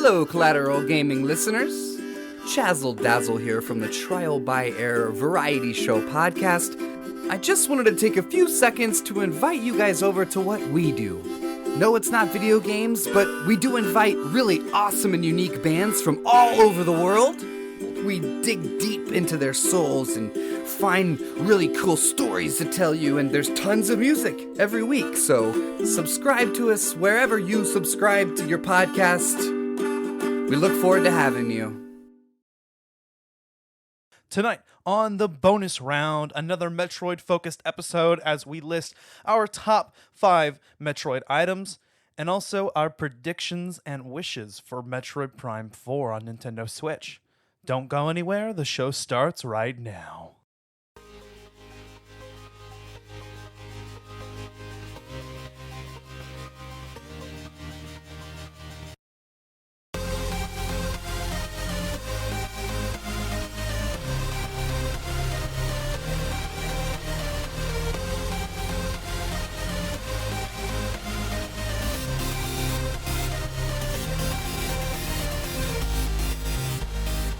Hello, Collateral Gaming listeners. Chazzle Dazzle here from the Trial by Error Variety Show podcast. I just wanted to take a few seconds to invite you guys over to what we do. No, it's not video games, but we do invite really awesome and unique bands from all over the world. We dig deep into their souls and find really cool stories to tell you, and there's tons of music every week, so subscribe to us wherever you subscribe to your podcast. We look forward to having you. Tonight on the bonus round, another Metroid-focused episode as we list our top 5 Metroid items and also our predictions and wishes for Metroid Prime 4 on Nintendo Switch. Don't go anywhere, the show starts right now.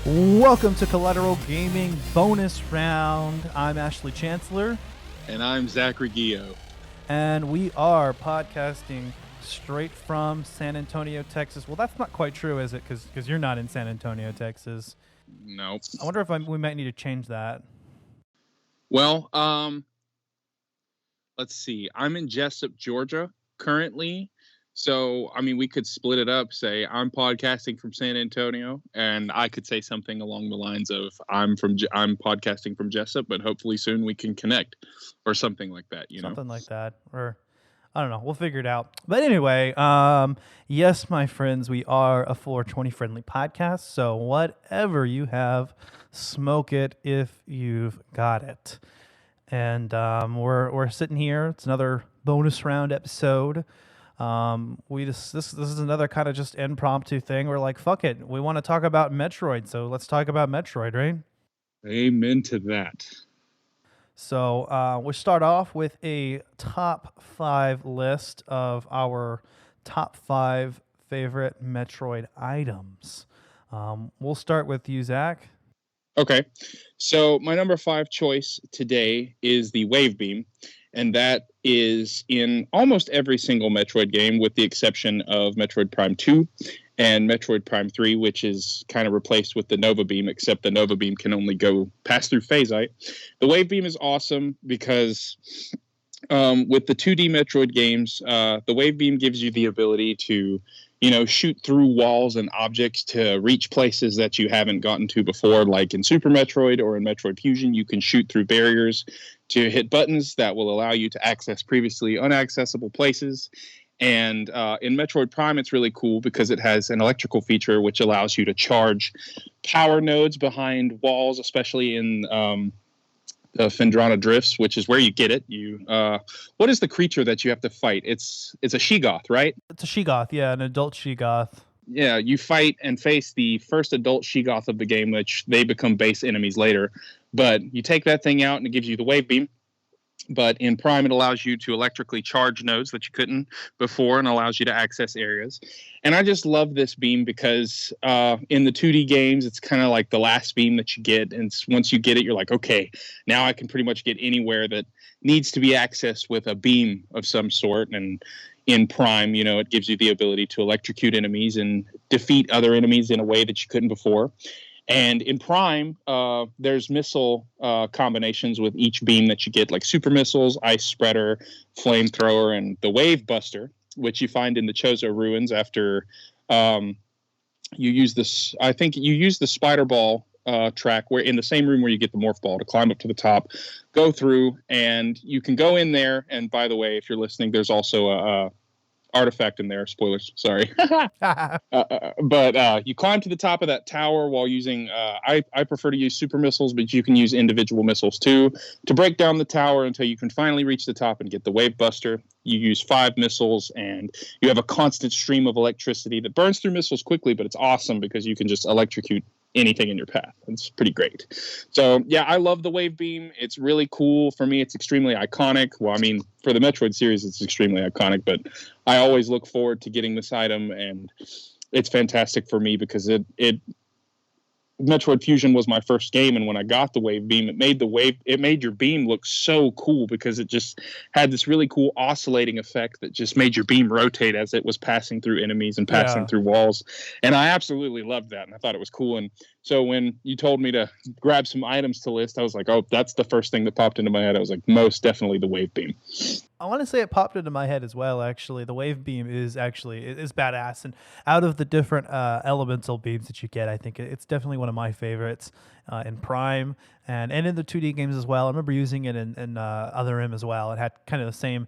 Welcome to Collateral Gaming bonus round. I'm Ashley Chancellor. And I'm Zachary Gio. And we are podcasting straight from San Antonio, Texas. Well, that's not quite true, is it? Because you're not in San Antonio, Texas. Nope. I wonder if we might need to change that. Well, let's see. I'm in Jessup, Georgia currently. So, I mean, we could split it up, say I'm podcasting from San Antonio, and I could say something along the lines of I'm podcasting from Jessup, but hopefully soon we can connect or something like that, Something like that. Or I don't know. We'll figure it out. But anyway, yes, my friends, we are a 420 friendly podcast. So whatever you have, smoke it if you've got it. And we're sitting here. It's another bonus round episode. This is another kind of just impromptu thing. We're like, fuck it. We want to talk about Metroid. So let's talk about Metroid, right? Amen to that. So we'll start off with a top 5 list of our top 5 favorite Metroid items. We'll start with you, Zach. Okay. So my number 5 choice today is the Wave Beam. And that is in almost every single Metroid game, with the exception of Metroid Prime 2 and Metroid Prime 3, which is kind of replaced with the Nova Beam, except the Nova Beam can only pass through phasite. The Wave Beam is awesome because with the 2D Metroid games, the Wave Beam gives you the ability to, shoot through walls and objects to reach places that you haven't gotten to before. Like in Super Metroid or in Metroid Fusion, you can shoot through barriers to hit buttons that will allow you to access previously inaccessible places. And in Metroid Prime, it's really cool because it has an electrical feature which allows you to charge power nodes behind walls, especially in the Phendrana Drifts, which is where you get it. What is the creature that you have to fight? It's a Sheegoth, right? It's a Sheegoth, yeah, an adult Sheegoth. Yeah, you fight and face the first adult Sheegoth of the game, which they become base enemies later. But you take that thing out and it gives you the Wave Beam. But in Prime, it allows you to electrically charge nodes that you couldn't before and allows you to access areas. And I just love this beam because in the 2D games, it's kind of like the last beam that you get. And once you get it, you're like, okay, now I can pretty much get anywhere that needs to be accessed with a beam of some sort. And in Prime, it gives you the ability to electrocute enemies and defeat other enemies in a way that you couldn't before. And in Prime, there's missile combinations with each beam that you get, like super missiles, ice spreader, flamethrower, and the wave buster, which you find in the Chozo ruins after you use this. I think you use the spider ball track where in the same room where you get the morph ball to climb up to the top, go through, and you can go in there. And by the way, if you're listening, there's also a artifact in there. Spoilers, sorry. But you climb to the top of that tower while using, I prefer to use super missiles, but you can use individual missiles too, to break down the tower until you can finally reach the top and get the wave buster. You use 5 missiles, and you have a constant stream of electricity that burns through missiles quickly, but it's awesome because you can just electrocute anything in your path. It's pretty great. So yeah, I love the wave beam. It's really cool. For me, it's extremely iconic. Well, I mean, for the Metroid series, it's extremely iconic, but I always look forward to getting this item. And it's fantastic for me because it Metroid Fusion was my first game, and when I got the wave beam, it made your beam look so cool because it just had this really cool oscillating effect that just made your beam rotate as it was passing through enemies and passing through walls. And I absolutely loved that, and I thought it was cool. And so when you told me to grab some items to list, I was like, oh, that's the first thing that popped into my head. I was like, most definitely the wave beam. I want to say it popped into my head as well. Actually, the wave beam is badass, and out of the different elemental beams that you get, I think it's definitely one of my favorites in Prime and in the 2D games as well. I remember using it in Other M as well. It had kind of the same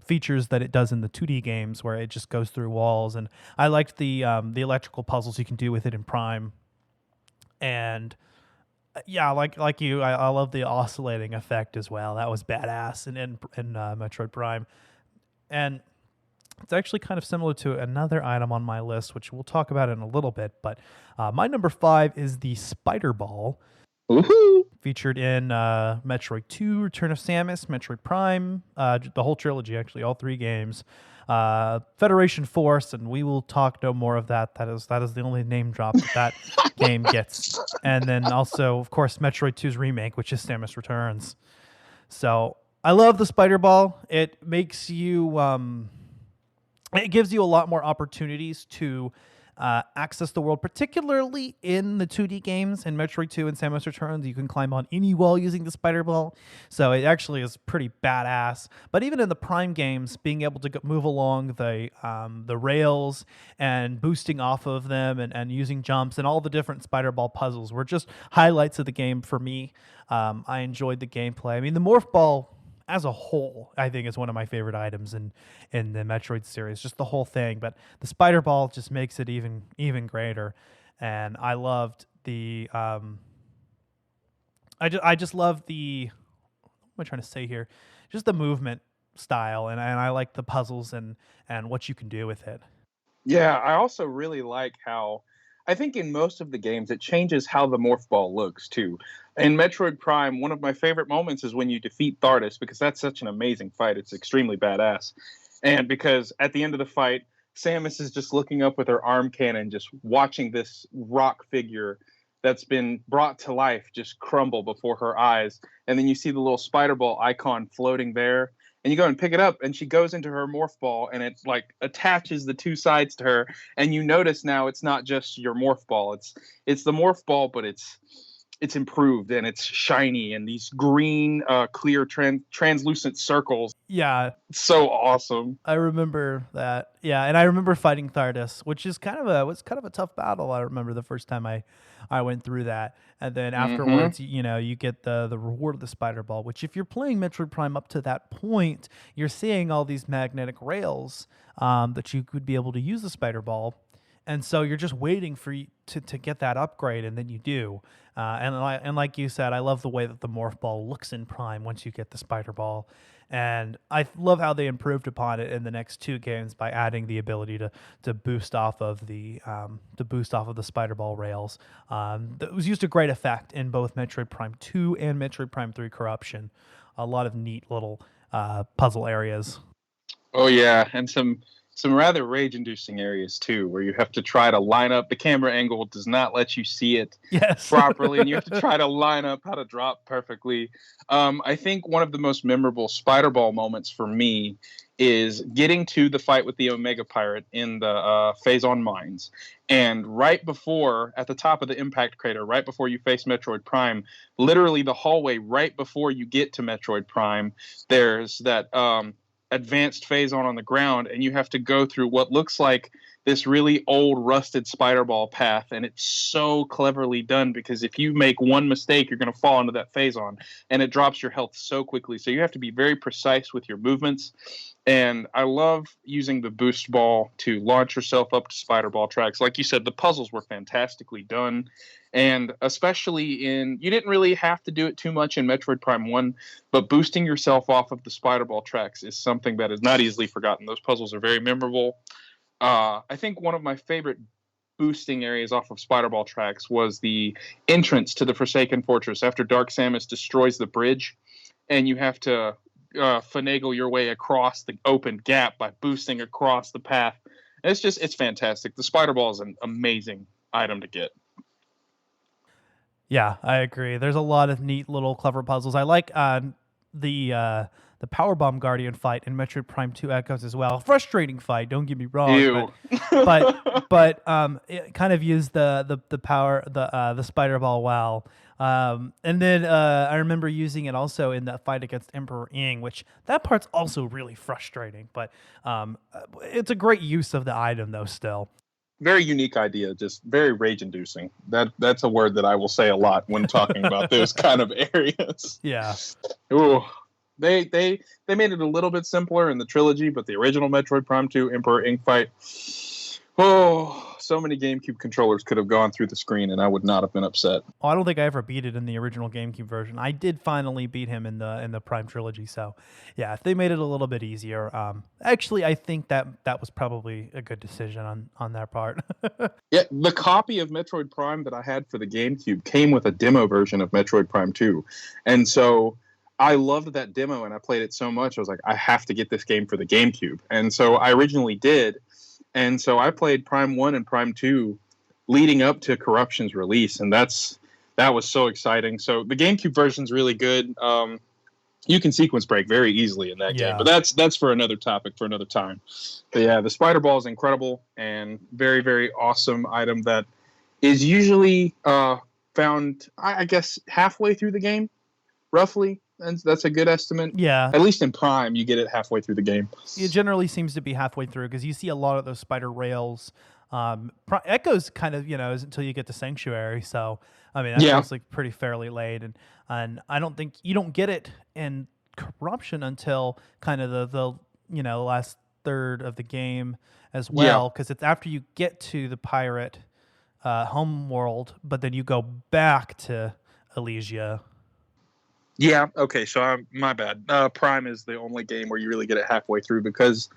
features that it does in the 2D games, where it just goes through walls. And I liked the electrical puzzles you can do with it in Prime, and yeah, like you, I love the oscillating effect as well. That was badass in Metroid Prime. And it's actually kind of similar to another item on my list, which we'll talk about in a little bit. But my number 5 is the Spider Ball. Woohoo! Featured in Metroid 2, Return of Samus, Metroid Prime, the whole trilogy, actually, all 3 games. Federation Force, and we will talk no more of that. That is the only name drop that game gets. And then also, of course, Metroid 2's remake, which is Samus Returns. So I love the Spider Ball. It makes you, it gives you a lot more opportunities to access the world, particularly in the 2D games. In Metroid 2 and Samus Returns, you can climb on any wall using the Spider Ball, so it actually is pretty badass. But even in the Prime games, being able to move along the rails and boosting off of them and using jumps and all the different Spider Ball puzzles were just highlights of the game for me. I enjoyed the gameplay. I mean, the Morph Ball as a whole, I think, is one of my favorite items in the Metroid series, just the whole thing. But the Spider Ball just makes it even greater. And I loved the I just love the, what am I trying to say here? Just the movement style, and I like the puzzles and what you can do with it. Yeah, I also really like how I think in most of the games it changes how the morph ball looks too. In Metroid Prime, one of my favorite moments is when you defeat Thardus, because that's such an amazing fight. It's extremely badass. And because at the end of the fight, Samus is just looking up with her arm cannon, just watching this rock figure that's been brought to life just crumble before her eyes. And then you see the little spider ball icon floating there. And you go and pick it up, and she goes into her morph ball, and it like attaches the two sides to her. And you notice now it's not just your morph ball; it's the morph ball, but it's improved and it's shiny and these green, clear, translucent circles. Yeah, it's so awesome. I remember that. Yeah, and I remember fighting Thardus, which is was kind of a tough battle. I remember the first time I went through that, and then afterwards, you get the reward of the Spider Ball. Which, if you're playing Metroid Prime up to that point, you're seeing all these magnetic rails that you could be able to use the Spider Ball, and so you're just waiting for you to get that upgrade, and then you do. And like you said, I love the way that the Morph Ball looks in Prime once you get the Spider Ball. And I love how they improved upon it in the next 2 games by adding the ability to boost off of the Spider Ball rails. That was used to great effect in both Metroid Prime 2 and Metroid Prime 3 Corruption. A lot of neat little puzzle areas. Oh yeah, and some rather rage-inducing areas too, where you have to try to line up. The camera angle does not let you see it properly, and you have to try to line up how to drop perfectly. I think one of the most memorable Spider Ball moments for me is getting to the fight with the Omega Pirate in the Phazon Mines. And right before, at the top of the impact crater, right before you face Metroid Prime, literally the hallway right before you get to Metroid Prime, there's that advanced Phazon on the ground, and you have to go through what looks like this really old rusted spider ball path, and it's so cleverly done because if you make one mistake, you're going to fall into that Phazon, and it drops your health so quickly. So you have to be very precise with your movements. And I love using the boost ball to launch yourself up to spider ball tracks. Like you said, the puzzles were fantastically done. And especially you didn't really have to do it too much in Metroid Prime 1, but boosting yourself off of the spider ball tracks is something that is not easily forgotten. Those puzzles are very memorable. I think one of my favorite boosting areas off of spider ball tracks was the entrance to the Forsaken Fortress after Dark Samus destroys the bridge, and you have to finagle your way across the open gap by boosting across the path. It's fantastic. The spider ball is an amazing item to get. Yeah, I agree. There's a lot of neat little clever puzzles. I like the Powerbomb Guardian fight in Metroid Prime 2 Echoes as well. Frustrating fight, don't get me wrong, Ew. but it kind of used the power the spider ball well. And then I remember using it also in that fight against Emperor Ing, which that part's also really frustrating, but it's a great use of the item though still. Very unique idea, just very rage-inducing. That's a word that I will say a lot when talking about those kind of areas. Yeah. Ooh. They made it a little bit simpler in the trilogy, but the original Metroid Prime 2 Emperor Ink fight, oh, so many GameCube controllers could have gone through the screen, and I would not have been upset. Oh, I don't think I ever beat it in the original GameCube version. I did finally beat him in the Prime trilogy, so yeah, if they made it a little bit easier, actually, I think that was probably a good decision on their part. Yeah, the copy of Metroid Prime that I had for the GameCube came with a demo version of Metroid Prime 2, and so I loved that demo, and I played it so much, I was like, I have to get this game for the GameCube. And so I originally did, and so I played Prime 1 and Prime 2 leading up to Corruption's release, and that was so exciting. So the GameCube version's really good. You can sequence break very easily in that game, but that's for another topic for another time. But yeah, the spider ball is incredible and very, very awesome item that is usually found, I guess, halfway through the game, roughly. And that's a good estimate. Yeah. At least in Prime, you get it halfway through the game. It generally seems to be halfway through because you see a lot of those spider rails. Echoes kind of, is until you get to Sanctuary. So, I mean, that's like pretty fairly late. And I don't think you don't get it in Corruption until kind of the last third of the game as well. Because it's after you get to the pirate home world, but then you go back to Elysia. Yeah, okay, so my bad. Prime is the only game where you really get it halfway through because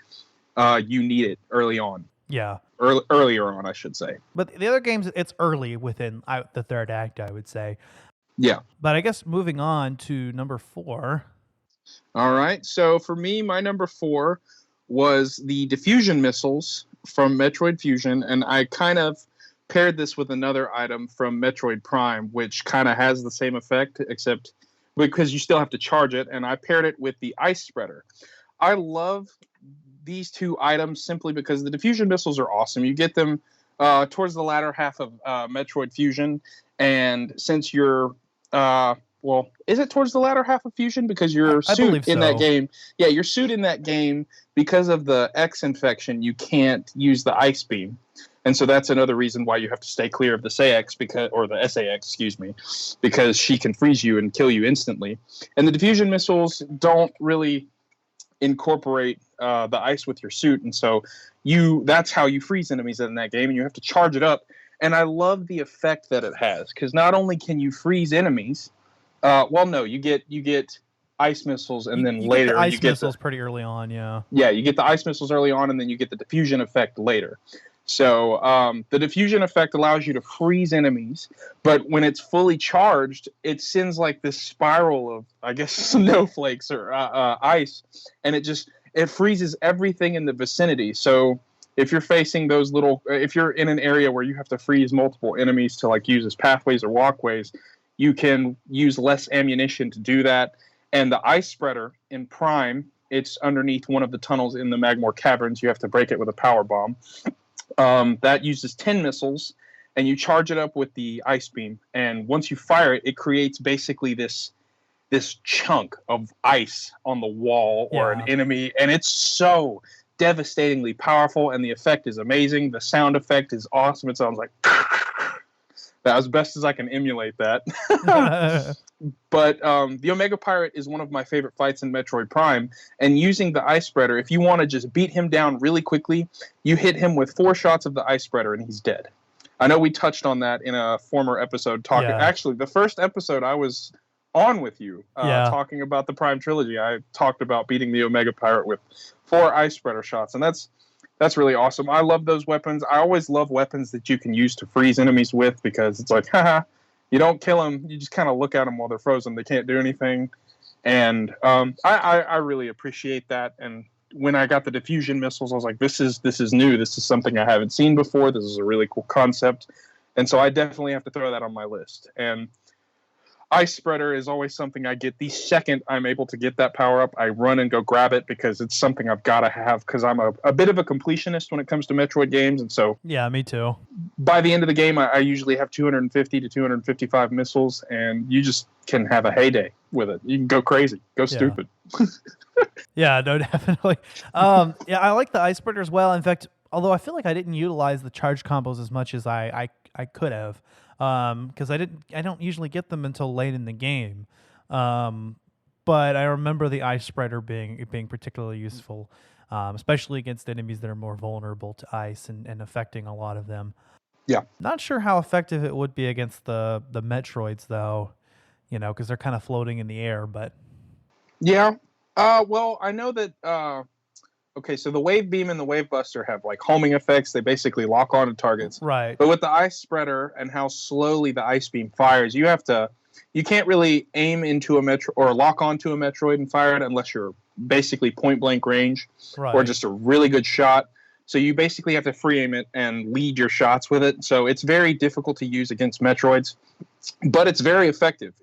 you need it early on. Yeah. Earlier on, I should say. But the other games, it's early within the third act, I would say. Yeah. But I guess moving on to number 4. All right, so for me, my number 4 was the diffusion missiles from Metroid Fusion, and I kind of paired this with another item from Metroid Prime, which kind of has the same effect, except because you still have to charge it, and I paired it with the ice spreader. I love these two items simply because the diffusion missiles are awesome. You get them towards the latter half of Metroid Fusion, and since you're is it towards the latter half of Fusion? Because your suit in that game, your suit in that game, because of the X infection, you can't use the ice beam. And so that's another reason why you have to stay clear of the SAX or the SAX, excuse me, because she can freeze you and kill you instantly. And the diffusion missiles don't really incorporate the ice with your suit, and so that's how you freeze enemies in that game, and you have to charge it up. And I love the effect that it has, because not only can you freeze enemies, you get ice missiles, and then later you get the missiles pretty early on. Yeah, you get the ice missiles early on, and then you get the diffusion effect later. So the diffusion effect allows you to freeze enemies, but when it's fully charged, it sends like this spiral of, I guess, snowflakes or ice, and it freezes everything in the vicinity. So if you're facing if you're in an area where you have to freeze multiple enemies to like use as pathways or walkways, you can use less ammunition to do that. And the ice spreader in Prime, it's underneath one of the tunnels in the Magmore Caverns. You have to break it with a power bomb. That uses 10 missiles, and you charge it up with the ice beam. And once you fire it, it creates basically this chunk of ice on the wall or an enemy, and it's so devastatingly powerful, and the effect is amazing. The sound effect is awesome. It sounds like that, as best as I can emulate that. But the Omega Pirate is one of my favorite fights in Metroid Prime, and using the ice spreader, if you want to just beat him down really quickly, you hit him with 4 shots of the ice spreader and he's dead. I know we touched on that in a former episode actually the first episode I was on with you talking about the Prime trilogy. I talked about beating the Omega Pirate with 4 ice spreader shots, and that's really awesome. I love those weapons. I always love weapons that you can use to freeze enemies with, because it's like, haha, you don't kill them, you just kind of look at them while they're frozen. They can't do anything. And I really appreciate that. And when I got the diffusion missiles, I was like, this is new. This is something I haven't seen before. This is a really cool concept. And so I definitely have to throw that on my list. And Ice Spreader is always something I get the second I'm able to get that power up. I run and go grab it because it's something I've got to have, because I'm a bit of a completionist when it comes to Metroid games. And so yeah, me too. by the end of the game, I usually have 250 to 255 missiles, and you just can have a heyday with it. You can go crazy, go stupid. Yeah, no, definitely. Yeah, I like the Ice Spreader as well. In fact, although I feel like I didn't utilize the charge combos as much as I could have, because I don't usually get them until late in the game. But I remember the Ice Spreader being particularly useful, especially against enemies that are more vulnerable to ice and affecting a lot of them. Yeah. Not sure how effective it would be against the Metroids though, because they're kind of floating in the air. But yeah. Well, I know that. Okay, so the Wave Beam and the Wave Buster have like homing effects. They basically lock onto targets. Right. But with the Ice Spreader and how slowly the Ice Beam fires, you can't really aim into a Metro or lock onto a Metroid and fire it unless you're basically point blank range or just a really good shot. So you basically have to free aim it and lead your shots with it. So it's very difficult to use against Metroids, but it's very effective.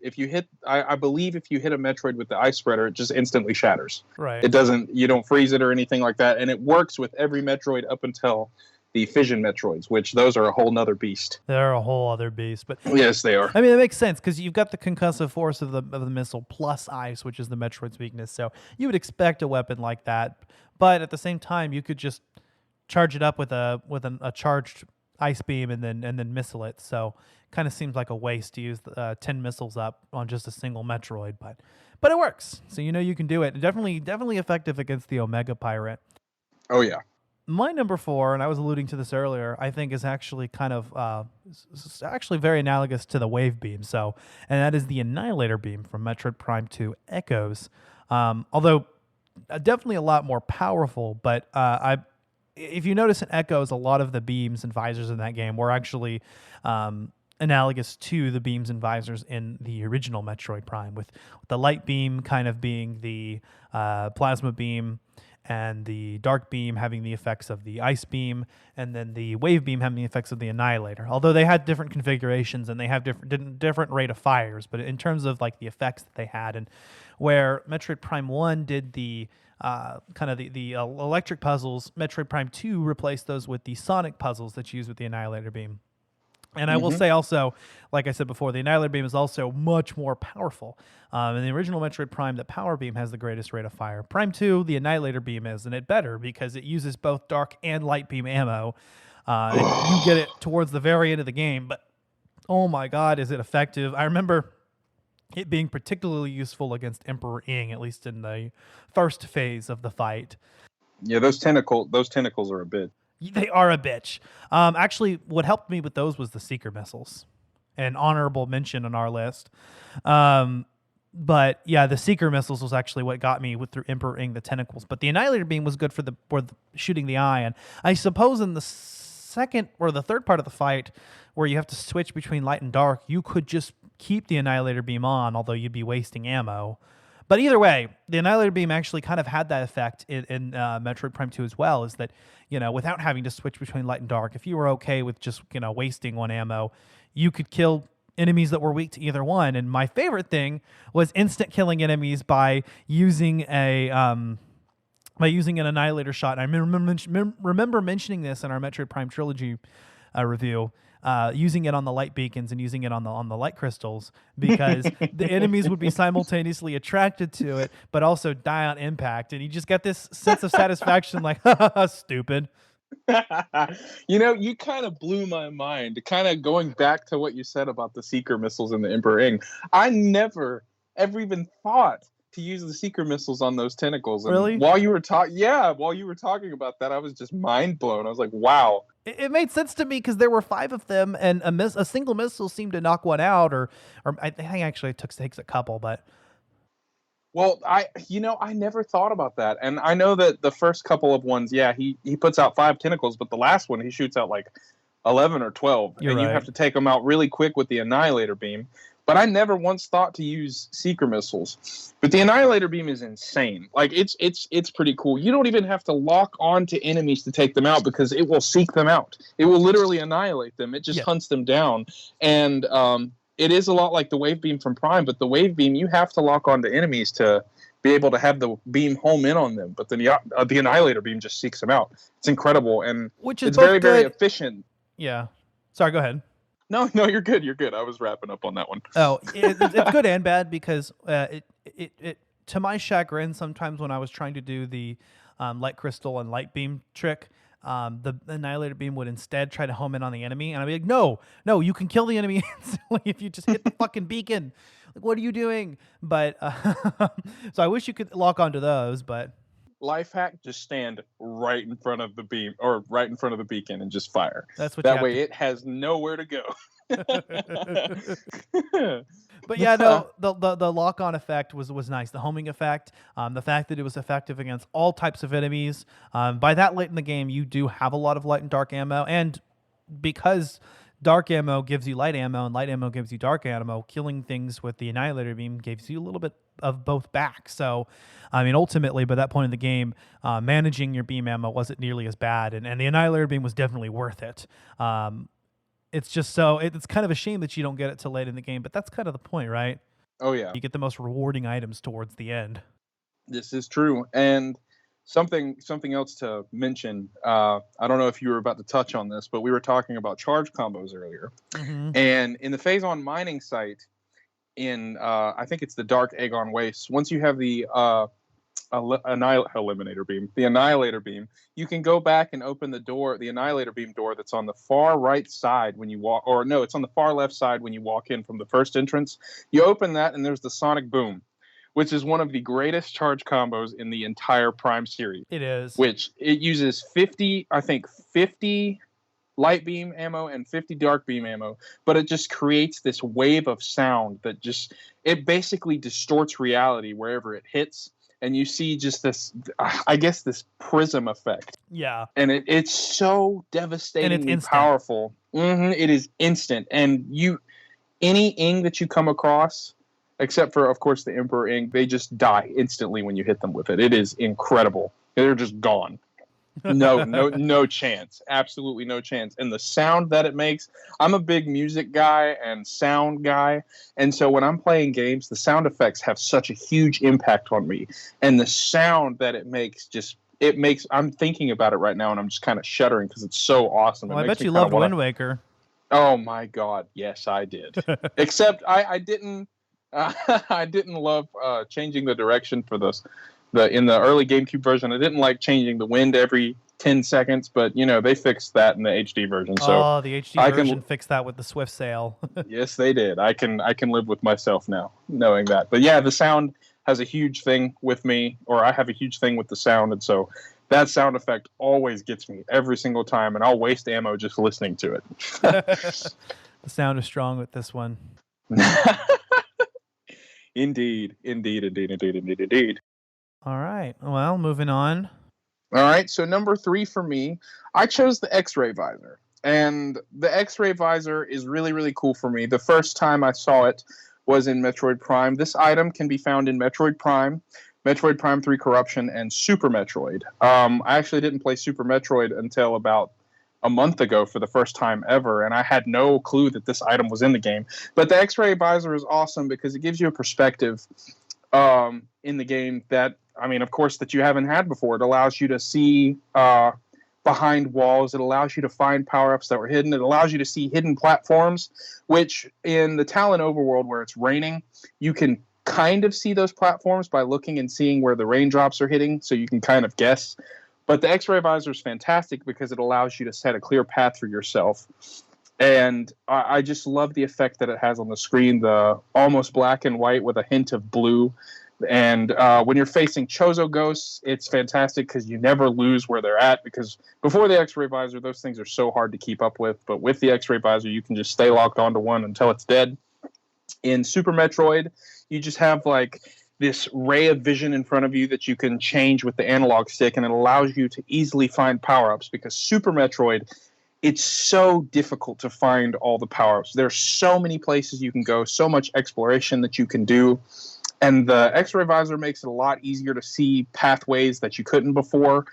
I believe if you hit a Metroid with the Ice Spreader, it just instantly shatters. Right. You don't freeze it or anything like that. And it works with every Metroid up until the Fission Metroids, which those are a whole nother beast. They're a whole other beast. But yes, they are. I mean, it makes sense because you've got the concussive force of the missile plus ice, which is the Metroid's weakness. So you would expect a weapon like that. But at the same time, you could just charge it up with a charged ice beam and then missile it. So kind of seems like a waste to use 10 missiles up on just a single Metroid, but it works. So you can do it. Definitely effective against the Omega Pirate. Oh yeah. My number 4, and I was alluding to this earlier, I think is actually kind of actually very analogous to the Wave Beam. And that is the Annihilator Beam from Metroid Prime 2 Echoes. Although definitely a lot more powerful, but if you notice in Echoes, a lot of the beams and visors in that game were actually analogous to the beams and visors in the original Metroid Prime, with the light beam kind of being the plasma beam, and the dark beam having the effects of the ice beam, and then the wave beam having the effects of the Annihilator. Although they had different configurations and they have different rate of fires, but in terms of like the effects that they had, and where Metroid Prime 1 did the kind of the electric puzzles, Metroid Prime 2 replaced those with the sonic puzzles that you use with the Annihilator beam. And I will say also, like I said before, the Annihilator beam is also much more powerful. In the original Metroid Prime, the power beam has the greatest rate of fire. Prime 2, the Annihilator beam is, and it better because it uses both dark and light beam ammo. And you get it towards the very end of the game, but oh my god, is it effective. I remember it being particularly useful against Emperor Ing, at least in the first phase of the fight. Yeah, those tentacles are a bit. They are a bitch. Actually, what helped me with those was the Seeker missiles, an honorable mention on our list. But yeah, the Seeker missiles was actually what got me through Emperor Ing, the tentacles. But the Annihilator beam was good for shooting the eye. And I suppose in the second or the third part of the fight, where you have to switch between light and dark, you could just keep the Annihilator beam on, although you'd be wasting ammo. But either way, the Annihilator beam actually kind of had that effect in Metroid Prime 2 as well, is that, without having to switch between light and dark, if you were okay with just, wasting one ammo, you could kill enemies that were weak to either one. And my favorite thing was instant killing enemies by using an Annihilator shot. And I remember mentioning this in our Metroid Prime Trilogy review, using it on the light beacons and using it on the light crystals, because the enemies would be simultaneously attracted to it, but also die on impact. And you just get this sense of satisfaction, like, stupid. You kind of blew my mind. Kind of going back to what you said about the Seeker missiles and the Emperor Ing. I never ever even thought to use the Seeker missiles on those tentacles. And really? While you were talking about that, I was just mind blown. I was like, wow. It made sense to me because there were 5 of them, and a single missile seemed to knock one out, or I think actually it takes a couple, but. Well, I never thought about that. And I know that the first couple of ones, yeah, he puts out 5 tentacles, but the last one he shoots out like 11 or 12. You're and right. You have to take them out really quick with the Annihilator beam. but I never once thought to use seeker missiles. But the Annihilator Beam is insane. Like it's pretty cool. You don't even have to lock on to enemies to take them out because it will seek them out. It will literally annihilate them. It just hunts them down. And it is a lot like the Wave Beam from Prime, but the Wave Beam, you have to lock on to enemies to be able to have the beam home in on them. But the Annihilator Beam just seeks them out. It's incredible, and it's very, very efficient. Yeah. Sorry, go ahead. No, you're good. You're good. I was wrapping up on that one. Oh, it's good and bad because it to my chagrin, sometimes when I was trying to do the light crystal and light beam trick, the Annihilator Beam would instead try to home in on the enemy, and I'd be like, no, you can kill the enemy instantly if you just hit the fucking beacon. Like, what are you doing? But so I wish you could lock onto those, but. Life hack: just stand right in front of the beam or right in front of the beacon and just fire. That's what. That way, it has nowhere to go. But yeah, no, the lock on effect was nice. The homing effect, the fact that it was effective against all types of enemies. By that late in the game, you do have a lot of light and dark ammo, and because dark ammo gives you light ammo and light ammo gives you dark ammo, killing things with the Annihilator Beam gives you a little bit of both back. So, I mean, ultimately, by that point in the game, managing your beam ammo wasn't nearly as bad, and the Annihilator Beam was definitely worth it. It's just it's kind of a shame that you don't get it till late in the game, but that's kind of the point, right? Oh, yeah. You get the most rewarding items towards the end. This is true. And something else to mention, I don't know if you were about to touch on this, but we were talking about charge combos earlier. Mm-hmm. And in the Phazon mining site, in I think it's the Dark Aegon Waste, once you have the Eliminator Beam, the Annihilator Beam, you can go back and open the door, the Annihilator Beam door that's on the far right side when you walk, or no, it's on the far left side when you walk in from the first entrance. You open that and there's the Sonic Boom, which is one of the greatest charge combos in the entire Prime series. It is. Which it uses 50 light beam ammo and 50 dark beam ammo, but it just creates this wave of sound that it basically distorts reality wherever it hits. And you see just this, I guess, this prism effect. Yeah. And it's so devastatingly powerful. Mm-hmm, it is instant. And any ing that you come across, except for, of course, the Emperor ing, they just die instantly when you hit them with it. It is incredible. They're just gone. No chance. Absolutely no chance. And the sound that it makes, I'm a big music guy and sound guy. And so when I'm playing games, the sound effects have such a huge impact on me. And the sound that it makes I'm thinking about it right now and I'm just kind of shuddering because it's so awesome. Well, I bet you loved Wind Waker. Oh my God. Yes, I did. Except I didn't love changing the direction for this. In the early GameCube version, I didn't like changing the wind every 10 seconds, but they fixed that in the HD version. So the HD version fixed that with the Swift Sail. Yes, they did. I can live with myself now, knowing that. But yeah, the sound has a huge thing with me, or I have a huge thing with the sound, and so that sound effect always gets me every single time, and I'll waste ammo just listening to it. The sound is strong with this one. Indeed. All right. Well, moving on. All right. So number 3 for me, I chose the X-ray visor. And the X-ray visor is really, really cool for me. The first time I saw it was in Metroid Prime. This item can be found in Metroid Prime, Metroid Prime 3 Corruption, and Super Metroid. I actually didn't play Super Metroid until about a month ago for the first time ever, and I had no clue that this item was in the game. But the X-ray visor is awesome because it gives you a perspective in the game that, of course, that you haven't had before. It allows you to see behind walls. It allows you to find power-ups that were hidden. It allows you to see hidden platforms, which in the Talon overworld where it's raining, you can kind of see those platforms by looking and seeing where the raindrops are hitting, so you can kind of guess. But the X-ray visor is fantastic because it allows you to set a clear path for yourself. And I just love the effect that it has on the screen, the almost black and white with a hint of blue. And when you're facing Chozo ghosts, it's fantastic because you never lose where they're at, because before the X-ray visor, those things are so hard to keep up with. But with the X-ray visor, you can just stay locked onto one until it's dead. In Super Metroid, you just have like this ray of vision in front of you that you can change with the analog stick, and it allows you to easily find power-ups, because Super Metroid it's so difficult to find all the power-ups. There's so many places you can go, so much exploration that you can do. And the X-ray visor makes it a lot easier to see pathways that you couldn't before.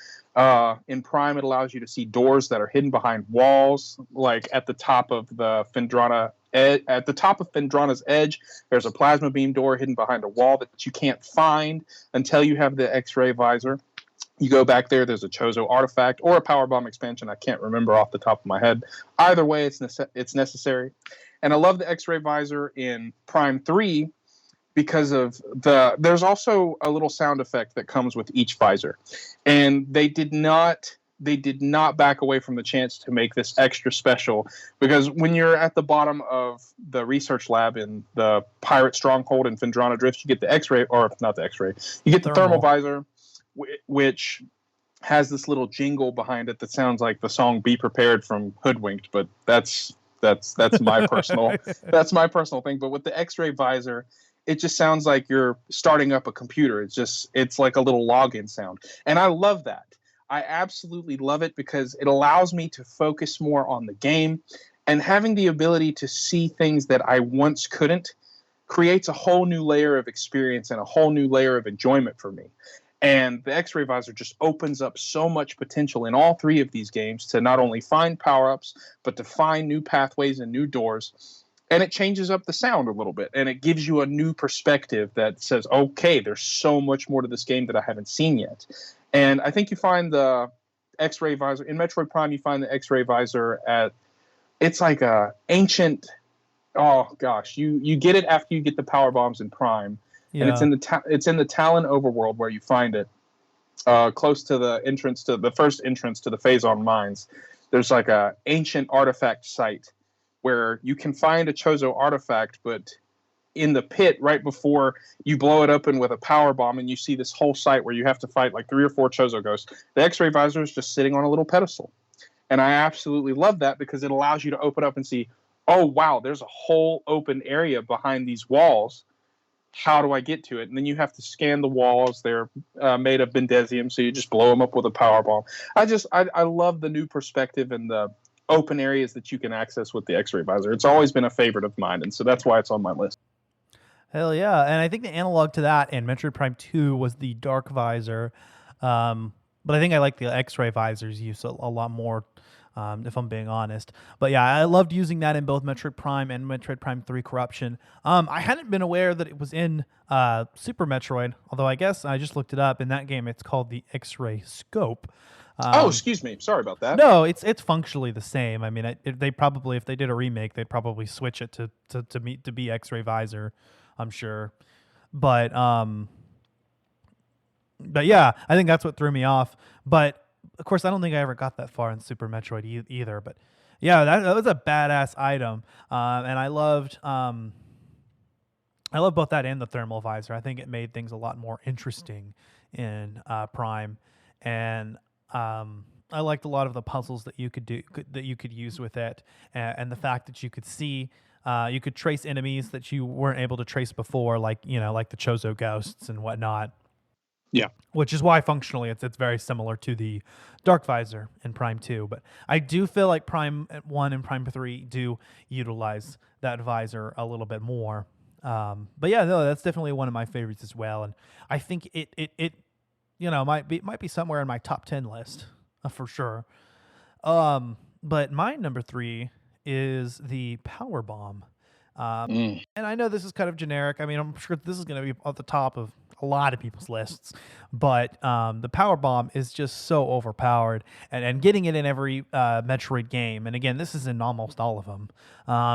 In Prime, it allows you to see doors that are hidden behind walls, like at the top of the Phendrana. At the top of Phendrana's edge, there's a plasma beam door hidden behind a wall that you can't find until you have the X-ray visor. You go back there, there's a Chozo artifact or a power bomb expansion. I can't remember off the top of my head. Either way, it's necessary. And I love the X-ray visor in Prime 3 because of there's also a little sound effect that comes with each visor. And they did not back away from the chance to make this extra special, because when you're at the bottom of the research lab in the pirate stronghold in Phendrana Drift, you get the X-ray, or not the X-ray, you get the thermal visor, which has this little jingle behind it that sounds like the song "Be Prepared" from Hoodwinked, but that's my personal that's my personal thing. But with the X-ray visor, it just sounds like you're starting up a computer. It's like a little login sound, and I love that. I absolutely love it because it allows me to focus more on the game, and having the ability to see things that I once couldn't creates a whole new layer of experience and a whole new layer of enjoyment for me. And the X-ray visor just opens up so much potential in all three of these games to not only find power-ups, but to find new pathways and new doors. And it changes up the sound a little bit, and it gives you a new perspective that says, okay, there's so much more to this game that I haven't seen yet. And I think you find the X-ray visor in Metroid Prime. You find the X-ray visor it's like a ancient. Oh gosh, you get it after you get the power bombs in Prime, and it's in the Talon overworld where you find it, close to the first entrance to the Phazon mines. There's like a ancient artifact site where you can find a Chozo artifact, but in the pit right before you blow it open with a power bomb, and you see this whole site where you have to fight like 3 or 4 Chozo ghosts. The X-ray visor is just sitting on a little pedestal, and I absolutely love that because it allows you to open up and see, oh wow, there's a whole open area behind these walls. How do I get to it? And then you have to scan the walls. They're made of bendesium, so you just blow them up with a power bomb. I love the new perspective and the open areas that you can access with the X-ray visor. It's always been a favorite of mine, and so that's why it's on my list. Hell yeah. And I think the analog to that in Metroid Prime 2 was the dark visor. But I think I like the X-ray visor's use a lot more, if I'm being honest. But yeah, I loved using that in both Metroid Prime and Metroid Prime 3 Corruption. I hadn't been aware that it was in Super Metroid, although I guess I just looked it up. In that game, it's called the X-ray scope. Excuse me. Sorry about that. No, it's functionally the same. I mean, they probably, if they did a remake, they'd probably switch it to be X-ray visor, I'm sure. But yeah, I think that's what threw me off. But of course, I don't think I ever got that far in Super Metroid either. But yeah, that was a badass item, and I loved both that and the thermal visor. I think it made things a lot more interesting in Prime, and I liked a lot of the puzzles that you could do, that you could use with it, and the fact that you could see, you could trace enemies that you weren't able to trace before, like the Chozo ghosts and whatnot. Yeah, which is why functionally it's very similar to the Dark Visor in Prime 2. But I do feel like Prime 1 and Prime 3 do utilize that visor a little bit more. But yeah, no, that's definitely one of my favorites as well, and I think it might be somewhere in my top 10 list for sure. But my number 3 is the Power Bomb. And I know this is kind of generic. I mean, I'm sure this is going to be at the top of a lot of people's lists, but the Power Bomb is just so overpowered, and getting it in every Metroid game, and again, this is in almost all of them,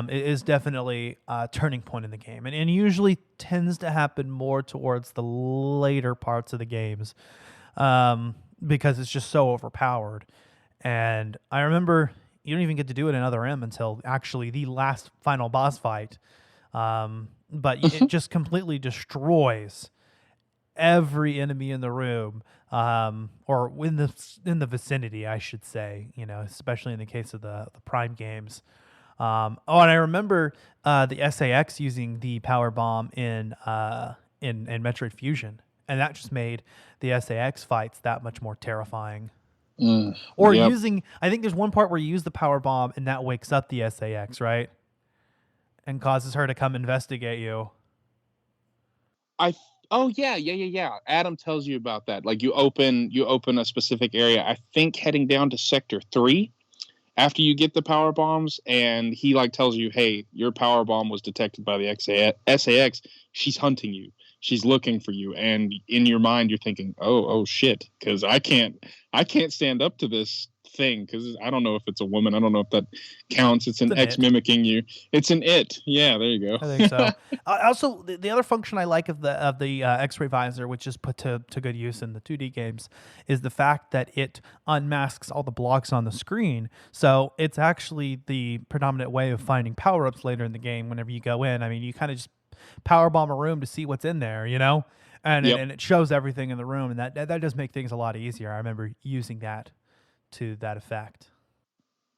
it is definitely a turning point in the game, and usually tends to happen more towards the later parts of the games, because it's just so overpowered. And I remember you don't even get to do it in Other M until actually the last final boss fight, but it just completely destroys every enemy in the room, or in the vicinity, I should say. Especially in the case of the Prime games. And I remember the SAX using the Power Bomb in Metroid Fusion, and that just made the SAX fights that much more terrifying. Or Yep. using, I think there's one part where you use the power bomb and that wakes up the SAX, right? And causes her to come investigate you. Oh yeah. Adam tells you about that. Like you open a specific area. I think heading down to sector 3 after you get the power bombs, and he like tells you, "Hey, your power bomb was detected by the SAX. She's hunting you. She's looking for you." And in your mind, you're thinking, "Oh shit," because I can't stand up to this thing because I don't know if it's a woman. I don't know if that counts. It's an X mimicking you. It's an it. Yeah, there you go. I think so. Also, the other function I like of the X-ray visor, which is put to good use in the 2D games, is the fact that it unmasks all the blocks on the screen. So it's actually the predominant way of finding power-ups later in the game. Whenever you go in, I mean, you kind of just power bomb a room to see what's in there, you know, and it shows everything in the room, and that does make things a lot easier. I remember using that to that effect.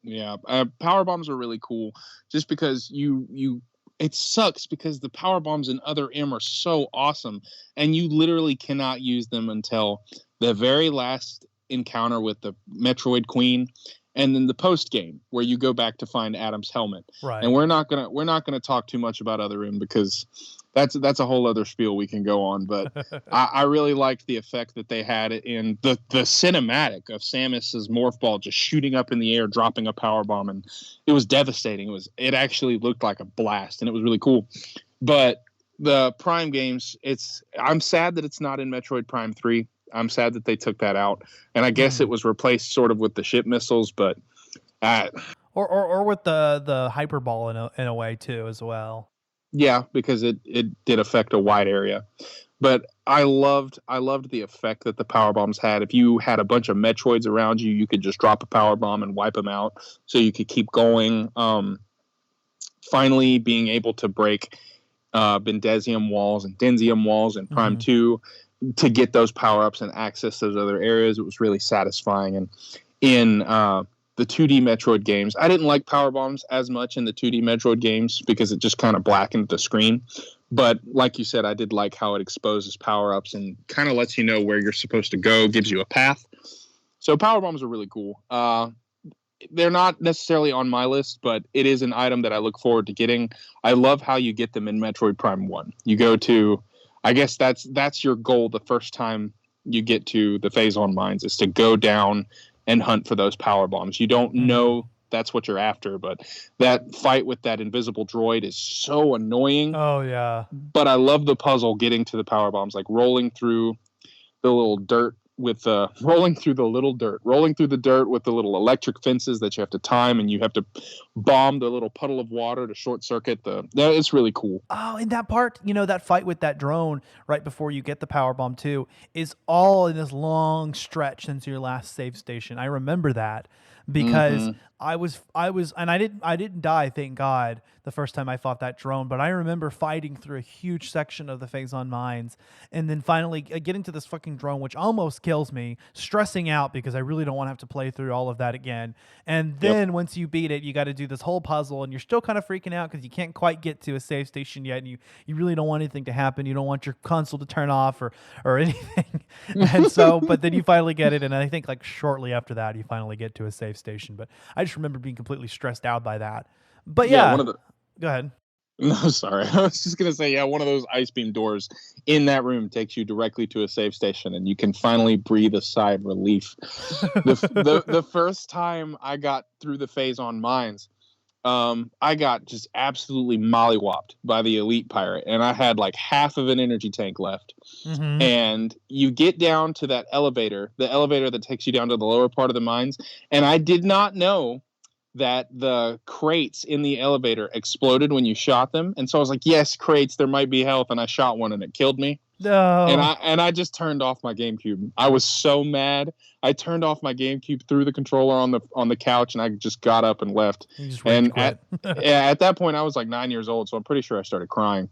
Yeah, power bombs are really cool just because it sucks because the power bombs in Other M are so awesome, and you literally cannot use them until the very last encounter with the Metroid Queen, and then the post game where you go back to find Adam's helmet. Right. And we're not gonna talk too much about Other M because that's a whole other spiel we can go on. But I really liked the effect that they had in the cinematic of Samus's morph ball just shooting up in the air, dropping a power bomb, and it was devastating. It actually looked like a blast, and it was really cool. But the Prime games, I'm sad that it's not in Metroid Prime 3. I'm sad that they took that out, and I guess it was replaced sort of with the ship missiles, but or with the hyper ball in a way too as well. Yeah, because it did affect a wide area. But I loved the effect that the power bombs had. If you had a bunch of Metroids around you, you could just drop a power bomb and wipe them out, so you could keep going. Finally, being able to break Bendesium walls and Densium walls in Prime 2 to get those power ups and access those other areas, it was really satisfying. And in the 2D Metroid games, I didn't like power bombs as much in the 2D Metroid games because it just kind of blackened the screen. But like you said, I did like how it exposes power-ups and kind of lets you know where you're supposed to go, gives you a path. So power bombs are really cool. They're not necessarily on my list, but it is an item that I look forward to getting. I love how you get them in Metroid Prime 1. You go to, I guess that's your goal the first time you get to the Phazon Mines, is to go down and hunt for those power bombs. You don't know that's what you're after, but that fight with that invisible droid is so annoying. Oh yeah. But I love the puzzle getting to the power bombs, like rolling through the little dirt with rolling through the dirt with the little electric fences that you have to time, and you have to bomb the little puddle of water to short circuit it's really cool. Oh, in that part, that fight with that drone right before you get the power bomb too is all in this long stretch since your last save station. I remember that because I was, and I didn't die, thank God, the first time I fought that drone. But I remember fighting through a huge section of the Phazon Mines, and then finally getting to this fucking drone, which almost kills me, stressing out because I really don't want to have to play through all of that again. And then once you beat it, you got to do this whole puzzle, and you're still kind of freaking out because you can't quite get to a save station yet, and you really don't want anything to happen. You don't want your console to turn off or anything. And so, but then you finally get it, and I think like shortly after that, you finally get to a save station. But I just remember being completely stressed out by that. But go ahead. No, sorry. I was just gonna say, one of those ice beam doors in that room takes you directly to a save station, and you can finally breathe a sigh of relief. The first time I got through the Phazon Mines, I got just absolutely mollywopped by the elite pirate, and I had like half of an energy tank left. And you get down to that elevator, the elevator that takes you down to the lower part of the mines, and I did not know that the crates in the elevator exploded when you shot them. And so I was like, yes, crates, there might be health, and I shot one and it killed me. No. And I just turned off my GameCube. I was so mad. I turned off my GameCube, threw the controller on the couch, and I just got up and left. And at that point I was like 9 years old, so I'm pretty sure I started crying